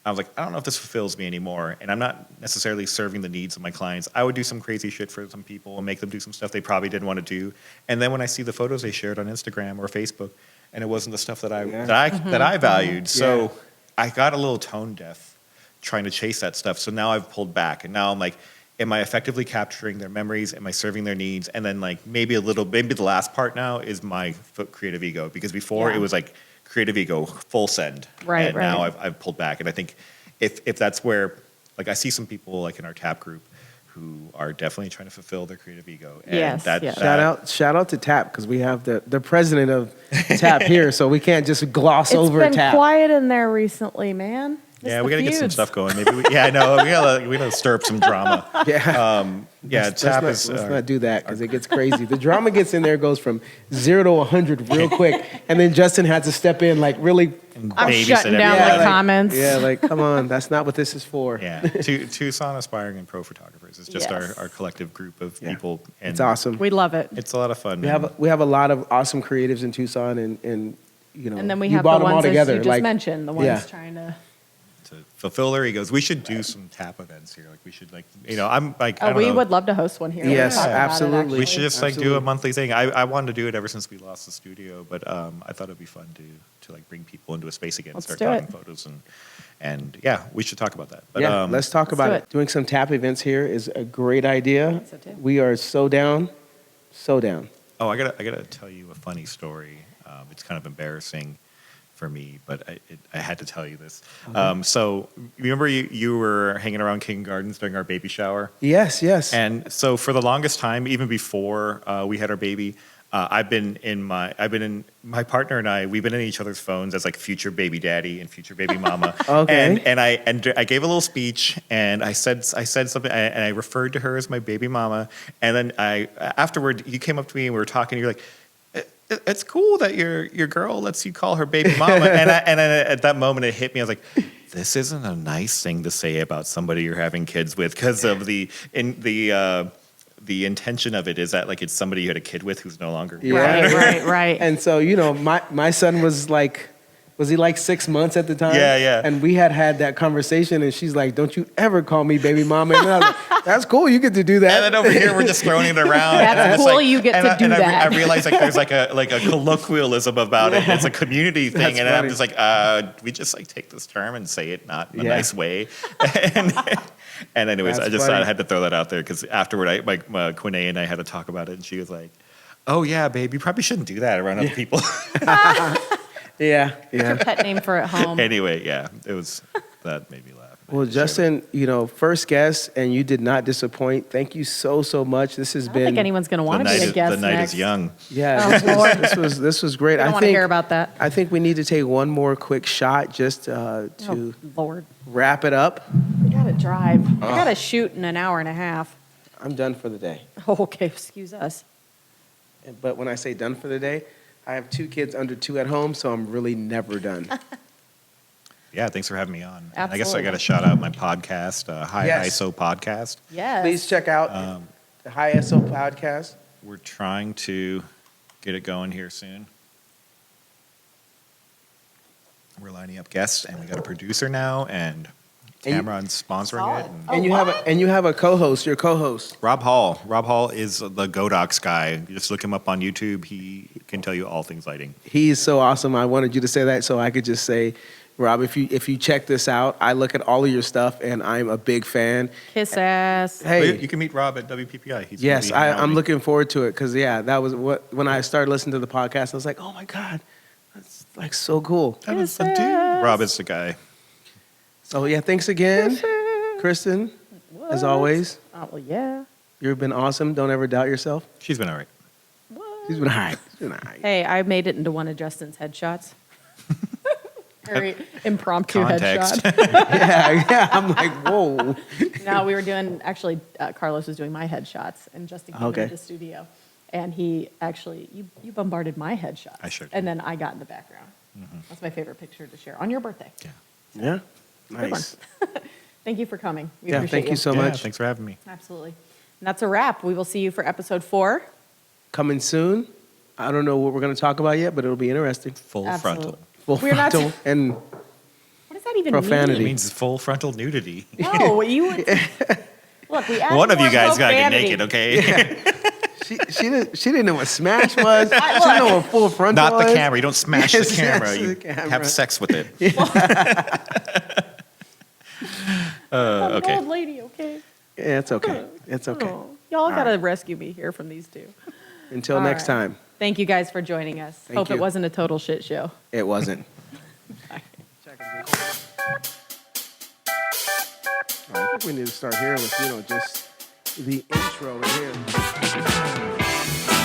I was like, I don't know if this fulfills me anymore. And I'm not necessarily serving the needs of my clients. I would do some crazy shit for some people and make them do some stuff they probably didn't want to do. And then when I see the photos they shared on Instagram or Facebook, and it wasn't the stuff that I valued, so I got a little tone deaf trying to chase that stuff. So now I've pulled back, and now I'm like, am I effectively capturing their memories? Am I serving their needs? And then like maybe the last part now is my creative ego, because before Yeah. it was like creative ego full send. Right, And right. now I've pulled back. And I think if that's where, like I see some people like in our TAP group who are definitely trying to fulfill their creative ego. And Yes, yes. Shout out to TAP, because we have the president of TAP here, so we can't just gloss It's over been TAP. quiet in there recently, man. Yeah, we got to get some stuff going. Maybe I know. We gotta stir up some drama. Yeah. TAP let's is. not do that, because it gets crazy. The drama gets in there, goes from 0 to 100 real quick, and then Justin had to step in, like really. I'm babysit shutting down everybody. the like, comments. Yeah, like come on, that's not what this is for. Yeah, Tucson Aspiring and Pro Photographers is just Yes. our collective group of Yeah. people. And It's awesome. We love it. It's a lot of fun. We have a lot of awesome creatives in Tucson, and you know, And then we you have brought the them all ones, as together. you just like, mentioned, the ones yeah. trying to. to fulfill their egos. We should do some TAP events here. Like we should I'm like, I Oh, don't we know. would love to host one here. We Yes, talked about it, absolutely. actually. We should just like do Absolutely. a monthly thing. I wanted to do it ever since we lost the studio, but I thought it'd be fun to like bring people into a space again, Let's start do talking it. photos and yeah, we should talk about that. But Yeah, let's talk about do it. it. Doing some TAP events here is a great idea. So too. We are so down, so down. Oh, I gotta tell you a funny story. It's kind of embarrassing for me, but I had to tell you this. So remember you were hanging around King Gardens during our baby shower? Yes, yes. And so for the longest time, even before we had our baby, I've been in my partner and I, we've been in each other's phones as like future baby daddy and future baby mama. Okay. And I gave a little speech and I said something and I referred to her as my baby mama. And then afterward, you came up to me and we were talking. You're like, it's cool that your girl lets you call her baby mama. and at that moment, it hit me. I was like, this isn't a nice thing to say about somebody you're having kids with, because of the intention of it is that like it's somebody you had a kid with who's no longer here. Right, right. And so, you know, my son was he like 6 months at the time? Yeah. And we had that conversation, and she's like, don't you ever call me baby mama. And I was like, that's cool, you get to do that. And then over here, we're just throwing it around. That's and it's cool, like- you get and to I- do and that. I realize like there's like a colloquialism about it. It's a community thing, That's and I'm funny. just like, we just like take this term and say it not in a Yeah. nice way. And anyways, That's I just funny. thought I had to throw that out there because afterward, Quinay and I had to talk about it, and she was like, "Oh yeah, babe, you probably shouldn't do that around other people." Yeah. Pet name for at home. Anyway, yeah, that made me laugh. Well, Justin, you know, first guest, and you did not disappoint. Thank you so much. This has I don't been think anyone's going to want to be a guest the night next. is young. Yeah, Oh, Lord. this was great. I don't want to hear about that. I think we need to take one more quick shot just to Oh, Lord. wrap it up. I got to drive. I got to shoot in an hour and a half. I'm done for the day. Oh, okay, excuse us. But when I say done for the day, I have 2 kids under 2 at home, so I'm really never done. Yeah, thanks for having me on. And I guess I Absolutely. got to shout out my podcast, High Yes. ISO Podcast. Yes. Please check out the High SO podcast. We're trying to get it going here soon. We're lining up guests, and we got a producer now, and Cameron's sponsoring Solid. it. And And you have a co-host, your co-host. Rob Hall. Rob Hall is the Godox guy. You just look him up on YouTube. He can tell you all things lighting. He's so awesome. I wanted you to say that so I could just say, Rob, if you check this out, I look at all of your stuff and I'm a big fan. Kiss ass. Hey, You can meet Rob at WPPI. He's yes, gonna be hanging out I'm with me. looking forward to it because that was when I started listening to the podcast. I was like, oh my god, that's like so cool. That was the Kiss dude. ass. Rob is the guy. So yeah, thanks again, Kristin. As What? always, Oh, well, yeah. you've been awesome. Don't ever doubt yourself. She's been all right. What? She's been all right. She's been all right. Hey, I made it into one of Justin's headshots. Very impromptu Context. headshot. Yeah. I'm like, whoa. No, we were doing, actually, Carlos was doing my headshots, and Justin came Okay. into the studio. And he actually, you bombarded my headshots. I sure did. And then I got in the background. That's my favorite picture to share on your birthday. Yeah. Yeah. Good Nice. one. Thank you for coming. We Yeah. appreciate Thank you so Yeah, much. thanks for having me. Absolutely. And that's a wrap. We will see you for episode 4. Coming soon. I don't know what we're going to talk about yet, but it'll be interesting. Full Absolutely. frontal. Full We're not- frontal and What does that even Profanity. It means full frontal nudity. mean? No, you would. Look, we added One of you more guys got to get profanity. naked, okay? she didn't know what smash was. She didn't know what full frontal Not was. the camera. You don't smash the Yes, camera. yes, You the camera. have sex with it. I'm an Okay. old lady, okay? Yeah, it's okay. It's okay. Oh, y'all got to rescue me here from these two. Until All next right. time. Thank you guys for joining us. Thank Hope you. it wasn't a total shit show. It wasn't. Bye. All right, I think we need to start here with, just the intro right here.